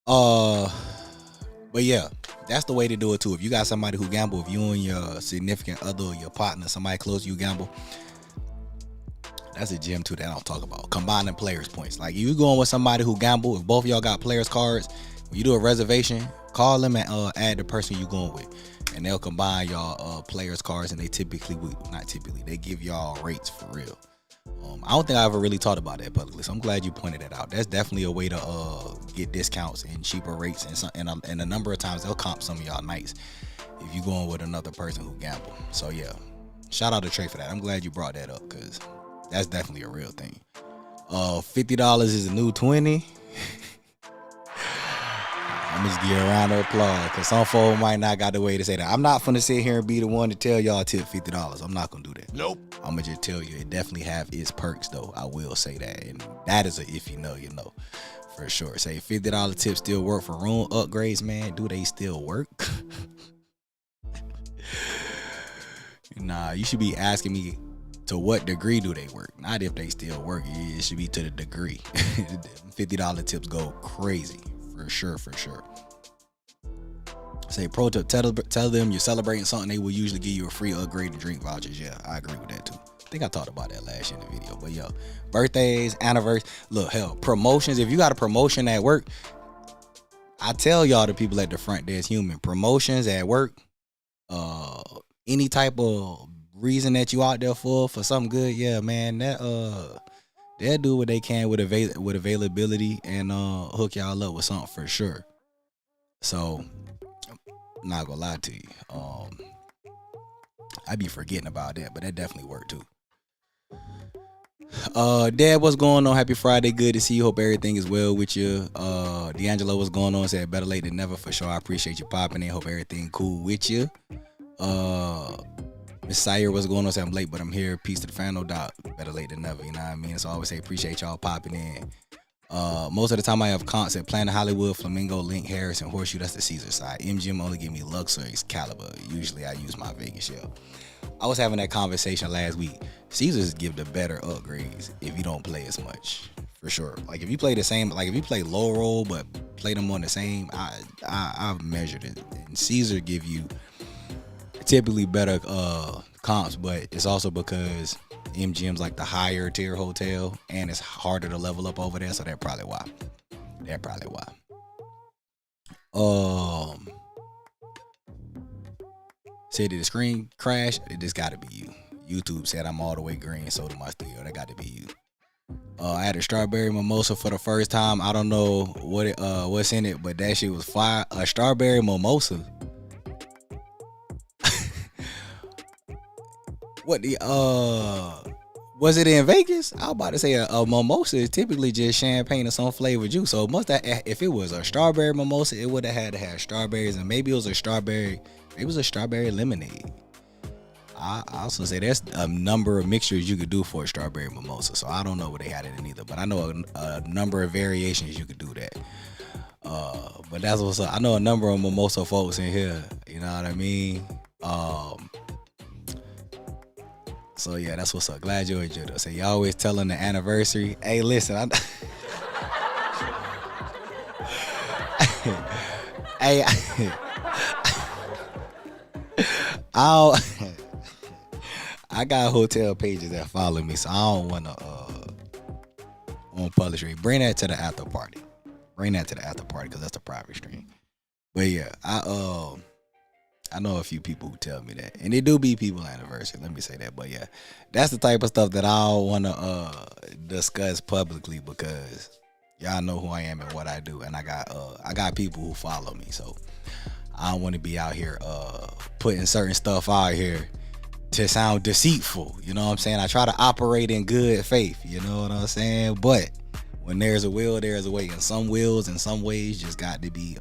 Uh, but yeah, that's the way to do it too. If you got somebody who gamble, if you and your significant other or your partner, somebody close to you gamble, that's a gem too that I don't talk about. Combining players points. Like you going with somebody who gamble, if both of y'all got players cards, when you do a reservation, call them and add the person you going with, and they'll combine y'all players cards, and they they give y'all rates for real. I don't think I ever really talked about that publicly, so I'm glad you pointed that out. That's definitely a way to get discounts and cheaper rates, and a number of times they'll comp some of y'all nights if you going with another person who gamble. So yeah, shout out to Trey for that. I'm glad you brought that up because that's definitely a real thing. $50 is a new 20. I'm just giving a round of applause because some folks might not got the way to say that. I'm not finna sit here and be the one to tell y'all tip $50. I'm not gonna do that.
Nope.
I'm gonna just tell you it definitely have its perks though. I will say that, and that is a if you know, you know, for sure. Say $50 tips still work for room upgrades, man. Do they still work? Nah, you should be asking me to what degree do they work, not if they still work. It should be to the degree. $50 tips go crazy. For sure. Say pro tip, tell them you're celebrating something, they will usually give you a free upgrade and drink vouchers. Yeah, I agree with that too. I think I talked about that last year in the video. But yo, birthdays, anniversaries, look, hell, promotions. If you got a promotion at work, I tell y'all, the people at the front desk, human promotions at work, any type of reason that you out there for something good, yeah, man, that they'll do what they can with availability and hook y'all up with something for sure. So I'm not gonna lie to you, I be forgetting about that, but that definitely worked too. Dad, what's going on? Happy Friday. Good to see you. Hope everything is well with you. D'Angelo, what's going on? Said better late than never for sure. I appreciate you popping in. Hope everything cool with you. Miss Sire, what's going on? Say I'm late, but I'm here. Peace to the fan, no doubt. Better late than never, you know what I mean? So I always say appreciate y'all popping in. Most of the time I have comps at Planet Hollywood, Flamingo, Link, Harris, and Horseshoe. That's the Caesar side. MGM only give me Luxor, Excalibur. Usually I use my Vegas shell. I was having that conversation last week. Caesars give the better upgrades if you don't play as much, for sure. Like if you play the same, like if you play low roll but play them on the same, I've measured it. And Caesar give you typically better comps, but it's also because MGM's like the higher tier hotel and it's harder to level up over there, so that's probably why. Said did the screen crash? It just gotta be you. YouTube said I'm all the way green, so do my studio. That got to be you. I had a strawberry mimosa for the first time. I don't know what's in it, but that shit was fire. A strawberry mimosa. What the was it in Vegas? I was about to say a mimosa is typically just champagne or some flavored juice. So if it was a strawberry mimosa, it would have had to have strawberries, and maybe it was a strawberry lemonade. I also say there's a number of mixtures you could do for a strawberry mimosa. So I don't know what they had it in either, but I know a number of variations you could do that. But that's what's up. I know a number of mimosa folks in here. You know what I mean? So yeah, that's what's up. Glad you enjoyed it. So you always telling the anniversary. Hey, listen, hey, I got hotel pages that follow me, so I don't want to on public stream. Bring that to the after party. Because that's the private stream. But yeah, I know a few people who tell me that, and it do be people anniversary. Let me say that. But yeah, that's the type of stuff that I don't want to discuss publicly because y'all know who I am and what I do, and I got people who follow me, so I don't want to be out here putting certain stuff out here to sound deceitful. You know what I'm saying? I try to operate in good faith. You know what I'm saying? But when there's a will, there's a way, and some wills in some ways just got to be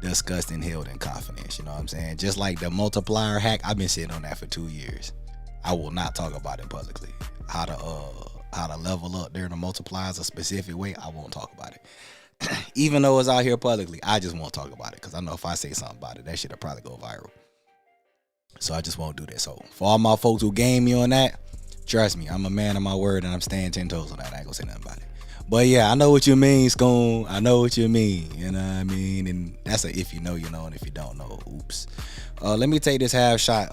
discussed and held in confidence. You know what I'm saying? Just like the multiplier hack, I've been sitting on that for 2 years. I will not talk about it publicly. How to level up during the multipliers a specific way, I won't talk about it. Even though it's out here publicly, I just won't talk about it because I know if I say something about it, that shit'll probably go viral. So I just won't do that. So for all my folks who game me on that, Trust me, I'm a man of my word, and I'm staying 10 toes on that. I ain't gonna say nothing about it. But yeah, I know what you mean, Scoon. I know what you mean. You know what I mean? And that's a if you know, you know, and if you don't know, oops. Let me take this half shot.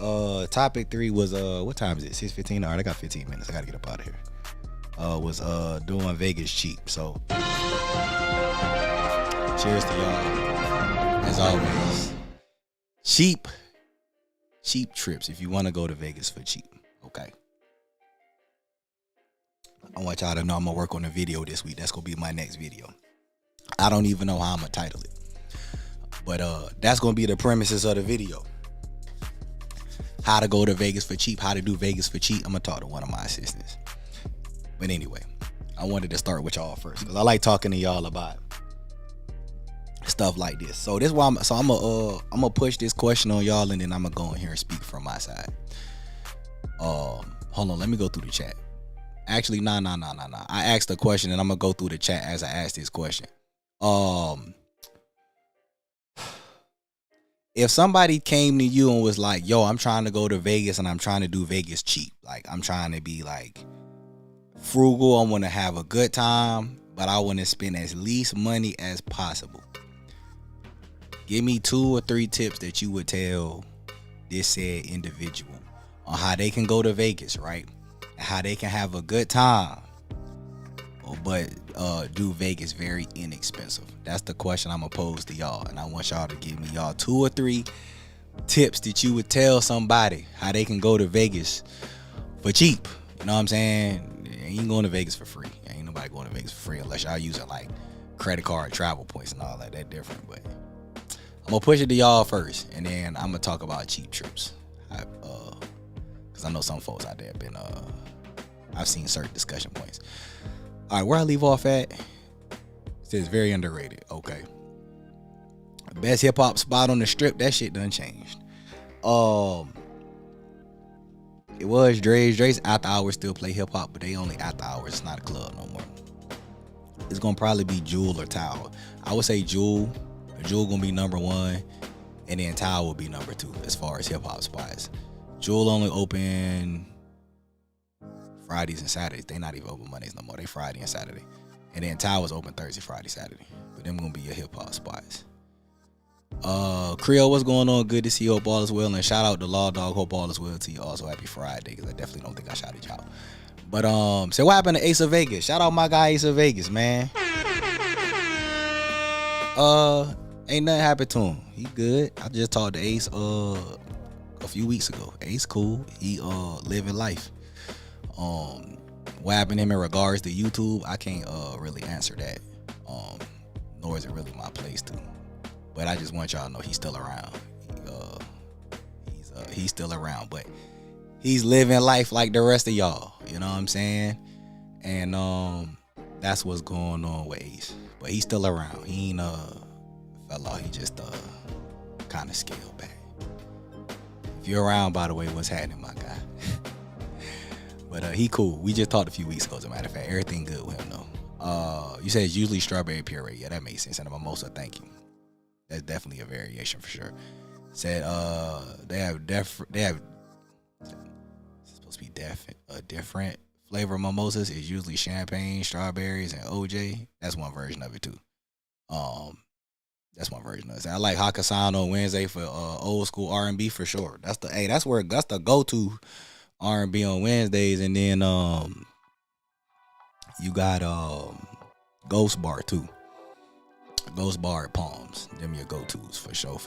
Topic 3 was what time is it? 6:15. All right, I got 15 minutes. I gotta get up out of here. Was doing Vegas cheap. So cheers to y'all. As always, cheap trips. If you want to go to Vegas for cheap, okay. I want y'all to know I'm gonna work on a video this week. That's gonna be my next video. I don't even know how I'm gonna title it, but that's gonna be the premises of the video. How to go to Vegas for cheap. How to do Vegas for cheap. I'm gonna talk to one of my assistants. But anyway, I wanted to start with y'all first because I like talking to y'all about stuff like this. So this is why I'm gonna push this question on y'all, and then I'm gonna go in here and speak from my side. Hold on, let me go through the chat. Actually, nah. I asked a question, and I'm gonna go through the chat as I asked this question. If somebody came to you and was like, "Yo, I'm trying to go to Vegas and I'm trying to do Vegas cheap. Like, I'm trying to be like frugal. I want to have a good time, but I want to spend as least money as possible." Give me 2 or 3 tips that you would tell this said individual on how they can go to Vegas, right? And how they can have a good time, but do Vegas very inexpensive. That's the question I'm gonna pose to y'all, and I want y'all to give me y'all 2 or 3 tips that you would tell somebody how they can go to Vegas for cheap. You know what I'm saying? You ain't going to Vegas for free. Ain't nobody going to Vegas for free unless y'all using like credit card travel points and all that. That different, but I'm gonna push it to y'all first, and then I'm gonna talk about cheap trips. Cause I know some folks out there been I've seen certain discussion points. All right, where I leave off at, it says very underrated. Okay. Best hip hop spot on the strip, that shit done changed. It was Dre's after hours still play hip hop, but they only after hours. It's not a club no more. It's gonna probably be Jewel or Tower. I would say Jewel. Jewel gonna be number 1, and then Tower will be number 2 as far as hip hop spots. Jewel only open Fridays and Saturdays. They not even open Mondays no more. They Friday and Saturday. And then Tower's open Thursday, Friday, Saturday. But them gonna be your hip hop spots. Creole, what's going on? Good to see you. Hope all is well. And shout out to Law Dog. Hope all is well to you. Also, happy Friday, because I definitely don't think I shouted y'all. But so what happened to Ace of Vegas? Shout out my guy Ace of Vegas, man. Ain't nothing happened to him. He good. I just talked to Ace a few weeks ago. Ace cool. He living life. What happened to him in regards to YouTube, I can't really answer that. Nor is it really my place to. But I just want y'all to know he's still around. He's still around, but he's living life like the rest of y'all. You know what I'm saying? And that's what's going on with Ace. But he's still around. He ain't fell off. He just kind of scaled back. If you're around, by the way, what's happening, my guy? But he cool. We just talked a few weeks ago, as a matter of fact. Everything good with him, though. You said it's usually strawberry puree. Yeah, that makes sense. And a mimosa, thank you. That's definitely a variation for sure. Said they have it's supposed to be different flavor mimosas. Is usually champagne, strawberries, and OJ. That's one version of it too. That's one version of it. I like Hakkasan on Wednesday for old school R&B for sure. That's the go-to R&B on Wednesdays. And then you got Ghost Bar too. Ghost Bar at Palms. Them your go-tos for sure.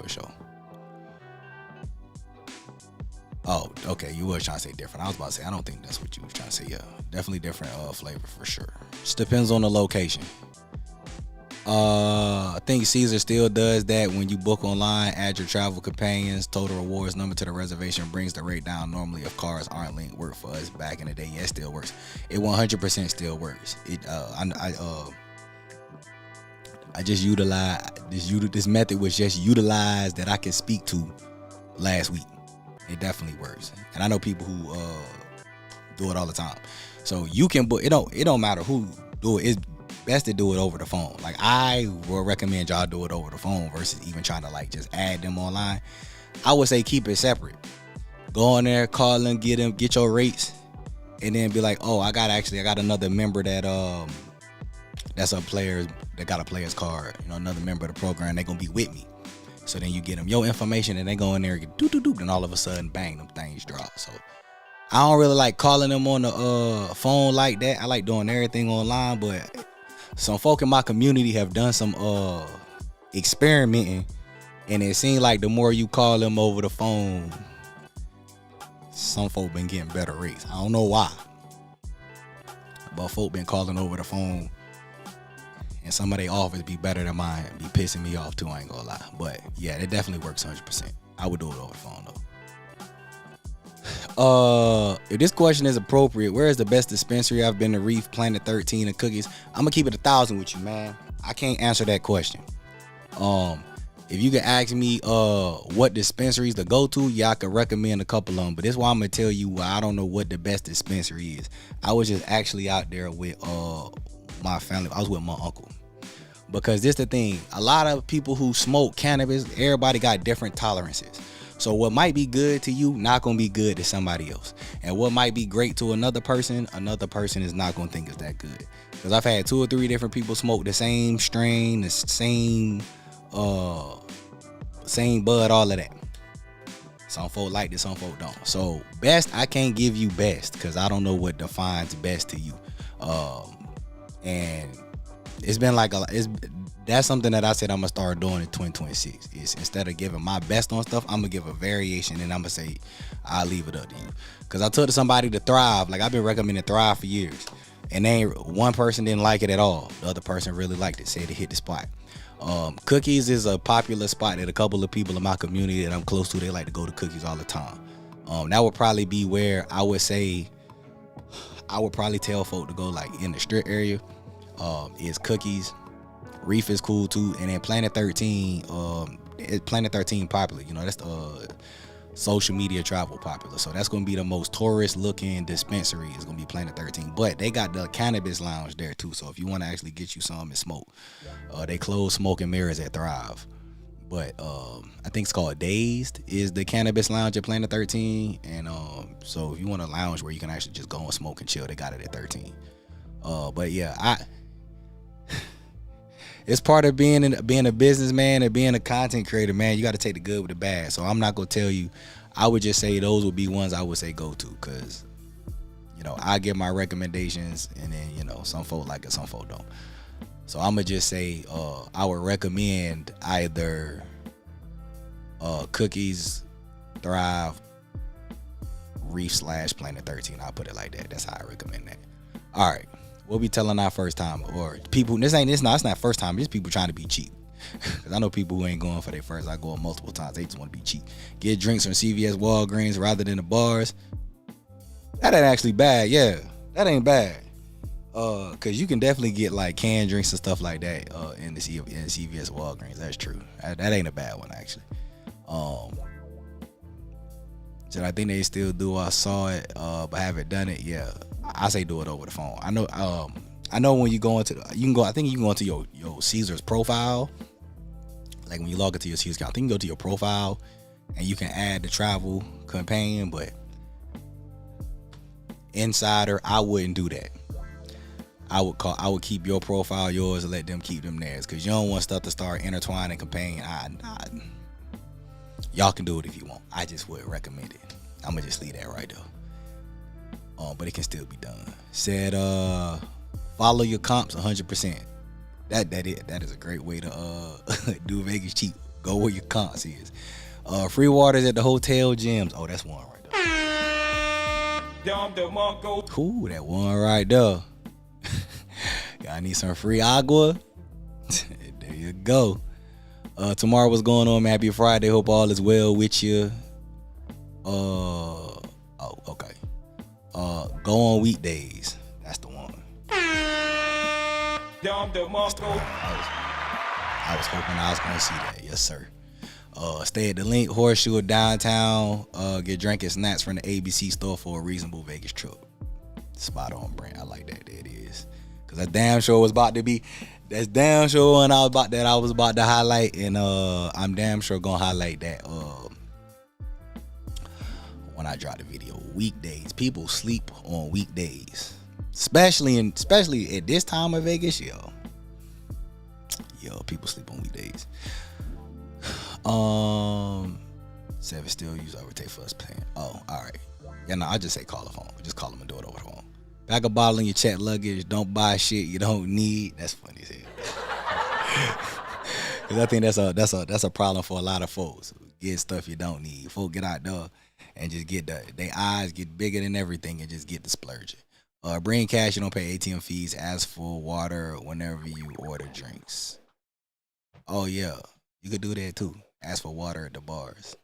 Oh, okay. You was trying to say different. I was about to say, I don't think that's what you was trying to say. Yeah, definitely different flavor for sure. Just depends on the location. I think Caesar still does that when you book online. Add your travel companions total rewards number to the reservation, brings the rate down. Normally, if cars aren't linked, worked for us back in the day. Yeah, it still works. It 100% still works. I just utilized this method was just utilized that I could speak to last week. It definitely works, and I know people who do it all the time. So you can book. It don't matter who do it. It's best to do it over the phone. Like, I will recommend y'all do it over the phone versus even trying to like just add them online. I would say keep it separate. Go on there, call them, get your rates, and then be like, oh, I got another member that's a player that got a player's card. Another member of the program. They gonna be with me. So then you get them your information, and they go in there and get do, and all of a sudden, bang, them things drop. So I don't really like calling them on the phone like that. I like doing everything online, but some folk in my community have done some experimenting, and it seems like the more you call them over the phone, some folk been getting better rates. I don't know why, but folk been calling over the phone, and some of their offers be better than mine. Be pissing me off too, I ain't gonna lie. But yeah, it definitely works 100%. I would do it over the phone though. If this question is appropriate, where is the best dispensary? I've been to Reef, Planet 13, and Cookies. I'm gonna keep it 1,000 with you, man. I can't answer that question. If you can ask me what dispensaries to go to, yeah, I could recommend a couple of them. But this is why I'm gonna tell you why I don't know what the best dispensary is. I was just actually out there with my family. I was with my uncle. Because this the thing, a lot of people who smoke cannabis, everybody got different tolerances. So what might be good to you, not gonna be good to somebody else. And what might be great to another person is not gonna think it's that good. Because I've had 2 or 3 different people smoke the same strain, the same bud, all of that. Some folk like it, some folk don't. So best, I can't give you best because I don't know what defines best to you. And it's been like that's something that I said I'm gonna start doing in 2026. Is instead of giving my best on stuff, I'm gonna give a variation, and I'm gonna say I'll leave it up to you. Cause I told somebody to Thrive, like I've been recommending Thrive for years, and one person didn't like it at all. The other person really liked it, said it hit the spot. Cookies is a popular spot that a couple of people in my community that I'm close to, they like to go to Cookies all the time. That would probably be where I would probably tell folk to go, like in the strip area. Is Cookies. Reef is cool too, and then Planet 13. Planet 13 popular. That's the social media travel popular. So that's gonna be the most tourist looking dispensary. Is gonna be Planet 13, but they got the cannabis lounge there too. So if you want to actually get you some and smoke, they close smoke and mirrors at Thrive. But I think it's called Dazed is the cannabis lounge at Planet 13, and so if you want a lounge where you can actually just go and smoke and chill, they got it at 13. But yeah, it's part of being a businessman and being a content creator, man. You got to take the good with the bad. So I'm not gonna tell you. I would just say those would be ones I would say go to, because I give my recommendations, and then some folk like it, some folk don't. So I'm gonna just say I would recommend either Cookies, Thrive, Reef / Planet 13. I'll put it like that. That's how I recommend that. All right. We'll be telling our first time or people. It's not first time. It's people trying to be cheap. Cause I know people who ain't going for their first. I go multiple times. They just want to be cheap. Get drinks from CVS, Walgreens rather than the bars. That ain't actually bad. Yeah, that ain't bad. Cause you can definitely get like canned drinks and stuff like that in the CVS, Walgreens. That's true. That ain't a bad one actually. So I think they still do. I saw it, but haven't done it. Yeah. I say do it over the phone. I know when you go into you can go. I think you can go into your Caesar's profile. Like when you log into your Caesar's account, I think you can go to your profile and you can add the travel companion. But Insider, I wouldn't do that. I would keep your profile yours and let them keep them theirs, because you don't want stuff to start intertwining companion. Y'all can do it if you want. I just would recommend it. I'm gonna just leave that right there. But it can still be done. Said follow your comps 100%. That is a great way to do Vegas cheap. Go where your comps is. Free waters at the hotel gyms. Oh, that's one right there. Cool, that one right there. Y'all need some free agua? There you go. Tomorrow, what's going on, man? Happy Friday. Hope all is well with you. Okay. Go on weekdays. That's the one. That's the one. I was hoping I was gonna see that. Yes, sir. Stay at the Link Horseshoe downtown. Get drink and snacks from the ABC store for a reasonable Vegas trip. Spot on brand. I like that. There it is. Cause that damn show was about to be. That's damn sure, and I was about to highlight, and I'm damn sure gonna highlight that. when I drop the video. Weekdays. People sleep on weekdays. Especially at this time of Vegas, yo, people sleep on weekdays. Seven still use overtake for us paying. Oh, all right. Yeah, no, I just say call the phone. Just call them and do it over the phone. Pack a bottle in your check luggage. Don't buy shit you don't need. That's funny as hell. Cause I think that's a problem for a lot of folks. Get stuff you don't need. Folks get out there and just get their eyes get bigger than everything and just get the splurging. Bring cash. You don't pay ATM fees. Ask for water whenever you order drinks. Oh yeah, you could do that too. Ask for water at the bars.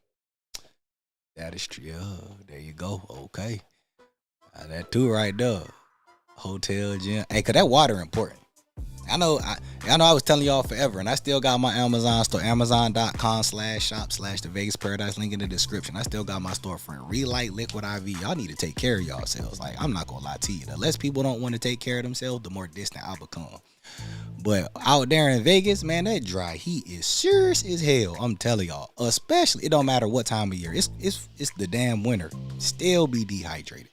That is true. Yeah, there you go. Okay, that too right there. Hotel, gym. Hey, cause that water important. I know I was telling y'all forever, and I still got my Amazon store, amazon.com/shop/the Vegas Paradise, link in the description. I still got my storefront, Relight Liquid IV. Y'all need to take care of yourselves. Like, I'm not gonna lie to you. The less people don't want to take care of themselves, the more distant I become. But out there in Vegas, man, that dry heat is serious as hell. I'm telling y'all. Especially, it don't matter what time of year. It's the damn winter. Still be dehydrated.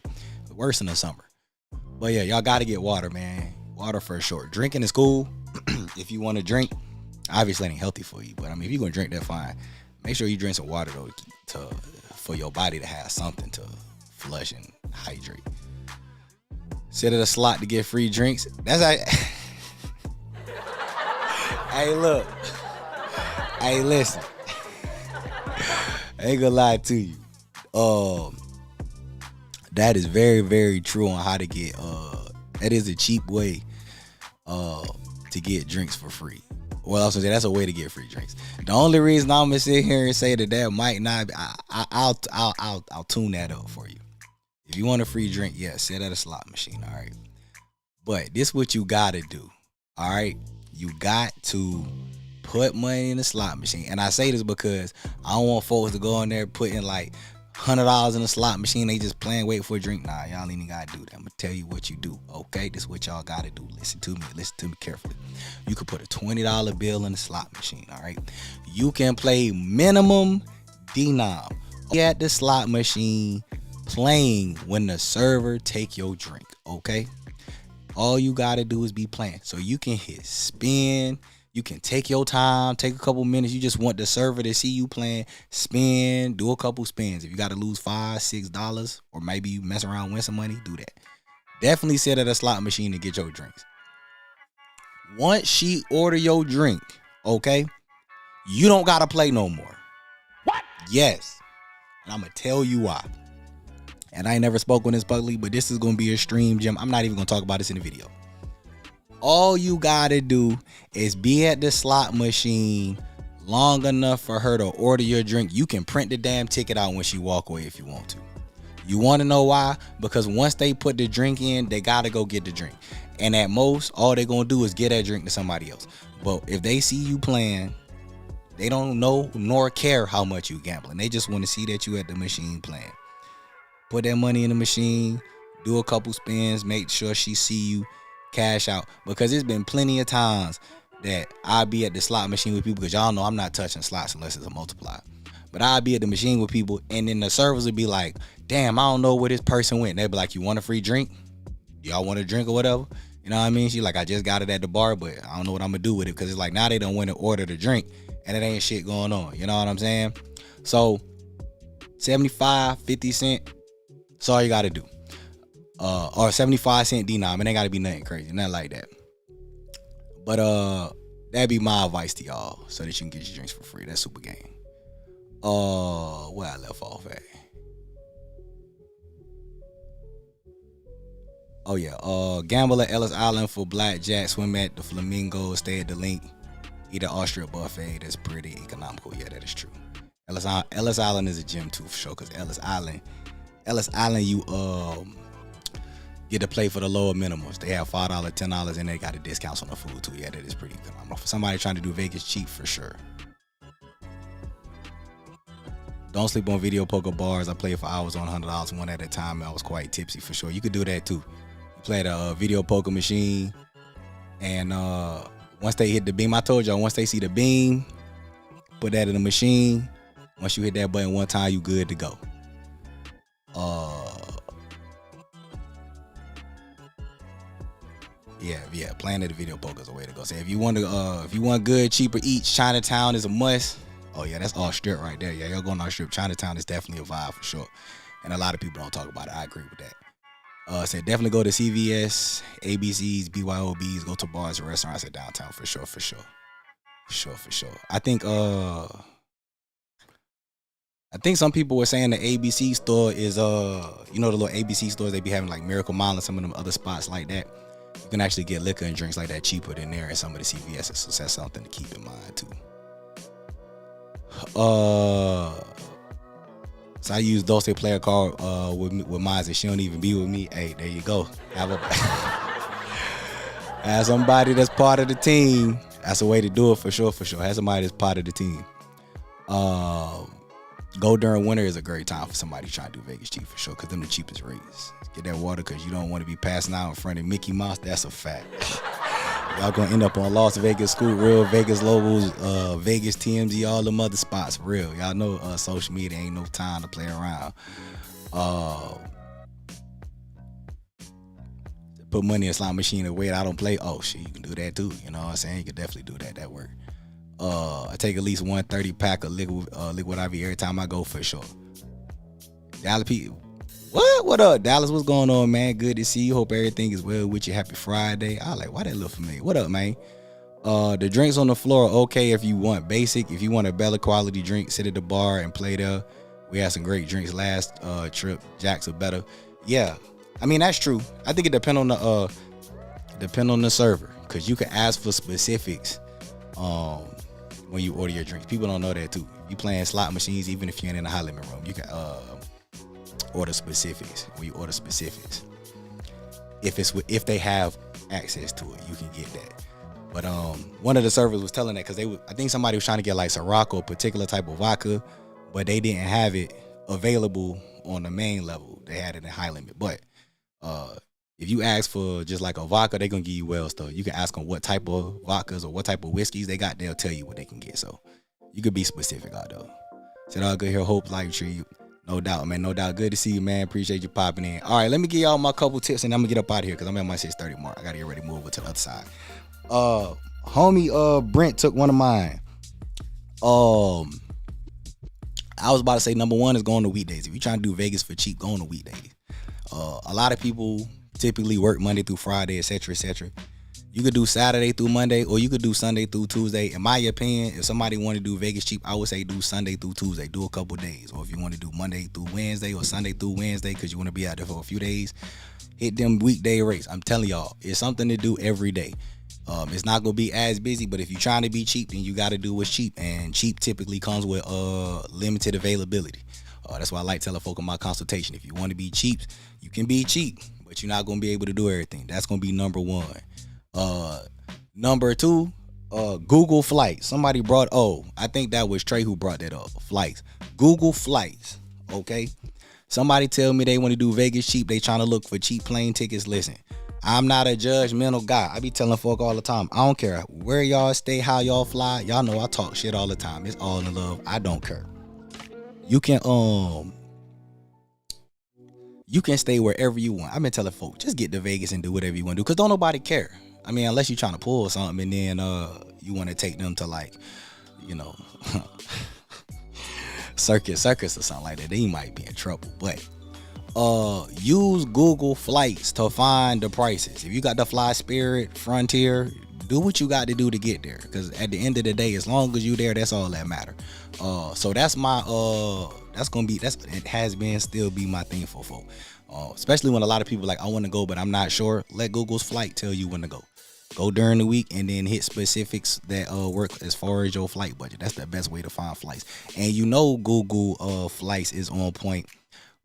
Worse in the summer. But yeah, y'all gotta get water, man. Water for sure. Drinking is cool. If you want to drink, obviously it ain't healthy for you. But I mean, if you're gonna drink, that's fine. Make sure you drink some water though, for your body to have something to flush and hydrate. Sit at a slot to get free drinks. That's like, hey, look. Hey, listen. I ain't gonna lie to you. That is very, very true on how to get. That is a cheap way to get drinks for free. Well, I was gonna say that's a way to get free drinks. The only reason I'm gonna sit here and say that might not, I'll tune that up for you. If you want a free drink, yeah, sit at a slot machine, all right. But this what you gotta do, all right. You got to put money in the slot machine, and I say this because I don't want folks to go in there putting like $100 in a slot machine. They just playing, wait for a drink. Nah, y'all ain't even gotta do that. I'm gonna tell you what you do. Okay, this is what y'all gotta do. Listen to me carefully. You could put a $20 bill in the slot machine. All right, you can play minimum denom at the slot machine, playing when the server take your drink. Okay, all you gotta do is be playing. So you can hit spin. You can take your time, take a couple minutes. You just want the server to see you playing, spin, do a couple spins. If you got to lose $5, $6, or maybe you mess around, win some money, do that. Definitely sit at a slot machine to get your drinks. Once she order your drink, okay, you don't got to play no more. What? Yes. And I'm going to tell you why. And I ain't never spoke on this publicly, but this is going to be a stream, Jim. I'm not even going to talk about this in the video. All you gotta do is be at the slot machine long enough for her to order your drink. You can print the damn ticket out when she walk away if you want to. You want to know why? Because once they put the drink in, they gotta go get the drink. And at most, all they gonna do is get that drink to somebody else. But if they see you playing, they don't know nor care how much you gambling. They just want to see that you at the machine playing. Put that money in the machine, do a couple spins, make sure she see you, cash out. Because it's been plenty of times that I'll be at the slot machine with people, because y'all know I'm not touching slots unless it's a multiplier. But I'll be at the machine with people, and then the servers would be like, damn, I don't know where this person went. They'd be like, you want a free drink? Y'all want a drink or whatever? You know what I mean? She like, I just got it at the bar, but I don't know what I'm gonna do with it, because it's like now they don't want to order the drink and it ain't shit going on. You know what I'm saying? So 75, 50 cent, that's all you gotta do. Or 75 cent denom. It ain't gotta be nothing crazy, nothing like that. But that'd be my advice to y'all, so that you can get your drinks for free. That's super game. Where I left off at. Oh yeah. Gamble at Ellis Island for blackjack, swim at the Flamingo, stay at the Link, eat at Austria buffet. That's pretty economical. Yeah, that is true. Ellis Island is a gym too, for sure, because Ellis Island, you get to play for the lower minimums. They have $5, $10, and they got a discounts on the food too. Yeah, that is pretty economical. For somebody trying to do Vegas cheap, for sure. Don't sleep on video poker bars. I played for hours on $100, one at a time, and I was quite tipsy, for sure. You could do that too. You play at a video poker machine, and once they hit the beam, I told y'all, once they see the beam, put that in the machine. Once you hit that button one time, you good to go. Uh, yeah. Planet of Video Poker is the way to go. So if you want good, cheaper eats, Chinatown is a must. Oh yeah, that's all strip right there. Yeah, y'all going on strip. Chinatown is definitely a vibe for sure. And a lot of people don't talk about it. I agree with that. So definitely go to CVS, ABCs, BYOBs, go to bars and restaurants at downtown for sure. I think some people were saying the ABC store is the little ABC stores they be having like Miracle Mile and some of them other spots like that. You can actually get liquor and drinks like that cheaper than there in some of the CVS's. So that's something to keep in mind too. So I use Dulce player card with mine, and she don't even be with me. Hey, there you go. Have somebody that's part of the team. That's a way to do it for sure. Have somebody that's part of the team. Go during winter is a great time for somebody trying to do Vegas cheap for sure, because them the cheapest rates. Get that water because you don't want to be passing out in front of Mickey Mouse. That's a fact. Y'all gonna end up on Las Vegas Scoop, Real Vegas Lobos, Vegas TMZ, all them other spots. Real, y'all know social media ain't no time to play around. Put money in a slot machine and wait. I don't play. Oh shit, you can do that too. You know what I'm saying? You can definitely do that. That work. I take at least 130 pack of liquid IV every time I go for sure. Dallas people. What up, Dallas? What's going on, man? Good to see you. Hope everything is well with you. Happy Friday. I like, why that look familiar? What up, man? The drinks on the floor are okay if you want basic. If you want a better quality drink, sit at the bar and play there. We had some great drinks last trip. Jacks are better. Yeah, I mean that's true. I think it depend on the server, because you can ask for specifics when you order your drinks. People don't know that too. You playing slot machines, even if you're in a high limit room, you can order specifics. When you order specifics, if they have access to it, you can get that. But one of the servers was telling that, because I think somebody was trying to get like Ciroc or a particular type of vodka, but they didn't have it available on the main level. They had it in high limit. But if you ask for just like a vodka, they're gonna give you well stuff. You can ask them what type of vodkas or what type of whiskeys they got. They'll tell you what they can get. So you could be specific out there. Said all good here. Hope life treat you. No doubt, man. No doubt. Good to see you, man. Appreciate you popping in. All right, let me give y'all my couple tips, and I'm gonna get up out of here because I'm at my 6:30 mark. I gotta get ready to move over to the other side. Homie, Brent took one of mine. I was about to say number one is going to weekdays. If you're trying to do Vegas for cheap, go on to weekdays. A lot of people typically work Monday through Friday, etc., etc. You could do Saturday through Monday, or you could do Sunday through Tuesday. In my opinion, if somebody want to do Vegas cheap, I would say do Sunday through Tuesday. Do a couple days. Or if you want to do Monday through Wednesday or Sunday through Wednesday because you want to be out there for a few days, hit them weekday rates. I'm telling y'all, it's something to do every day. It's not going to be as busy, but if you're trying to be cheap, then you got to do what's cheap. And cheap typically comes with limited availability. That's why I like telling folk in my consultation. If you want to be cheap, you can be cheap, but you're not going to be able to do everything. That's going to be number one. Number two, Google Flights. Somebody brought, I think that was Trey who brought that up. Flights. Google Flights. Okay. Somebody tell me they want to do Vegas cheap. They trying to look for cheap plane tickets. Listen, I'm not a judgmental guy. I be telling folk all the time, I don't care where y'all stay, how y'all fly. Y'all know I talk shit all the time. It's all in love. I don't care. You can stay wherever you want. I've been telling folk, just get to Vegas and do whatever you want to do, because don't nobody care. I mean, unless you're trying to pull something and then you want to take them to like, circus or something like that, then you might be in trouble. But use Google Flights to find the prices. If you got to fly Spirit, Frontier, do what you got to do to get there, because at the end of the day, as long as you there, that's all that matter. So that's my it has been, still be my thing for folk. Especially when a lot of people like, I want to go, but I'm not sure. Let Google's flight tell you when to go. Go during the week and then hit specifics that work as far as your flight budget. That's the best way to find flights. And Google Flights is on point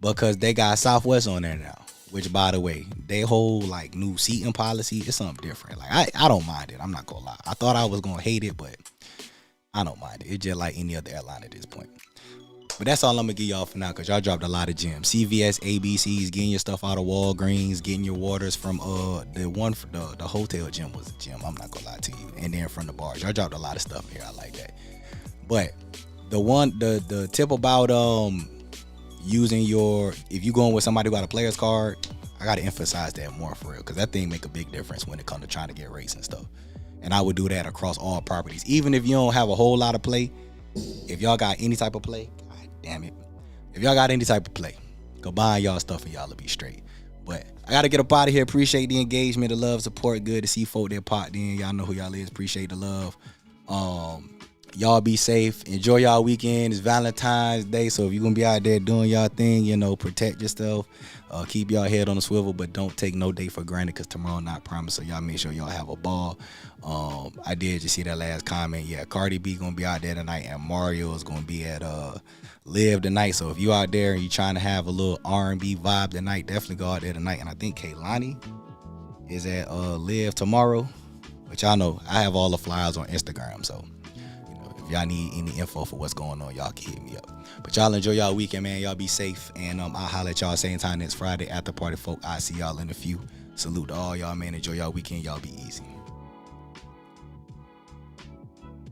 because they got Southwest on there now. Which, by the way, they whole like new seating policy is something different. Like I don't mind it. I'm not gonna lie. I thought I was gonna hate it, but I don't mind it. It's just like any other airline at this point. But that's all I'm gonna give y'all for now, because y'all dropped a lot of gems. CVS, ABCs, getting your stuff out of Walgreens, getting your waters from the hotel gym was a gym. I'm not gonna lie to you. And then from the bars, y'all dropped a lot of stuff here. I like that. But the tip about if you going with somebody who got a player's card, I gotta emphasize that more for real, because that thing make a big difference when it comes to trying to get rates and stuff. And I would do that across all properties, even if you don't have a whole lot of play. If y'all got any type of play, God damn it, if y'all got any type of play, go buy y'all stuff and y'all will be straight. But I gotta get up out of here. Appreciate the engagement, the love, support. Good to see folk that popped in. Y'all know who y'all is. Appreciate the love. Y'all be safe. Enjoy y'all weekend. It's Valentine's Day, so if you're gonna be out there doing y'all thing, protect yourself. Keep y'all head on the swivel, but don't take no day for granted, because tomorrow not promised. So y'all make sure y'all have a ball. I did just see that last comment. Yeah, Cardi B gonna be out there tonight, and Mario is gonna be at Live tonight. So if you out there and you trying to have a little R&B vibe tonight, definitely go out there tonight. And I think Kaylani is at Live tomorrow, which y'all know I have all the flyers on Instagram. So if y'all need any info for what's going on, y'all can hit me up. But y'all enjoy y'all weekend, man. Y'all be safe, and I'll holler at y'all same time next Friday after party, folk. I'll see y'all in a few. Salute to all y'all, man. Enjoy y'all weekend. Y'all be easy.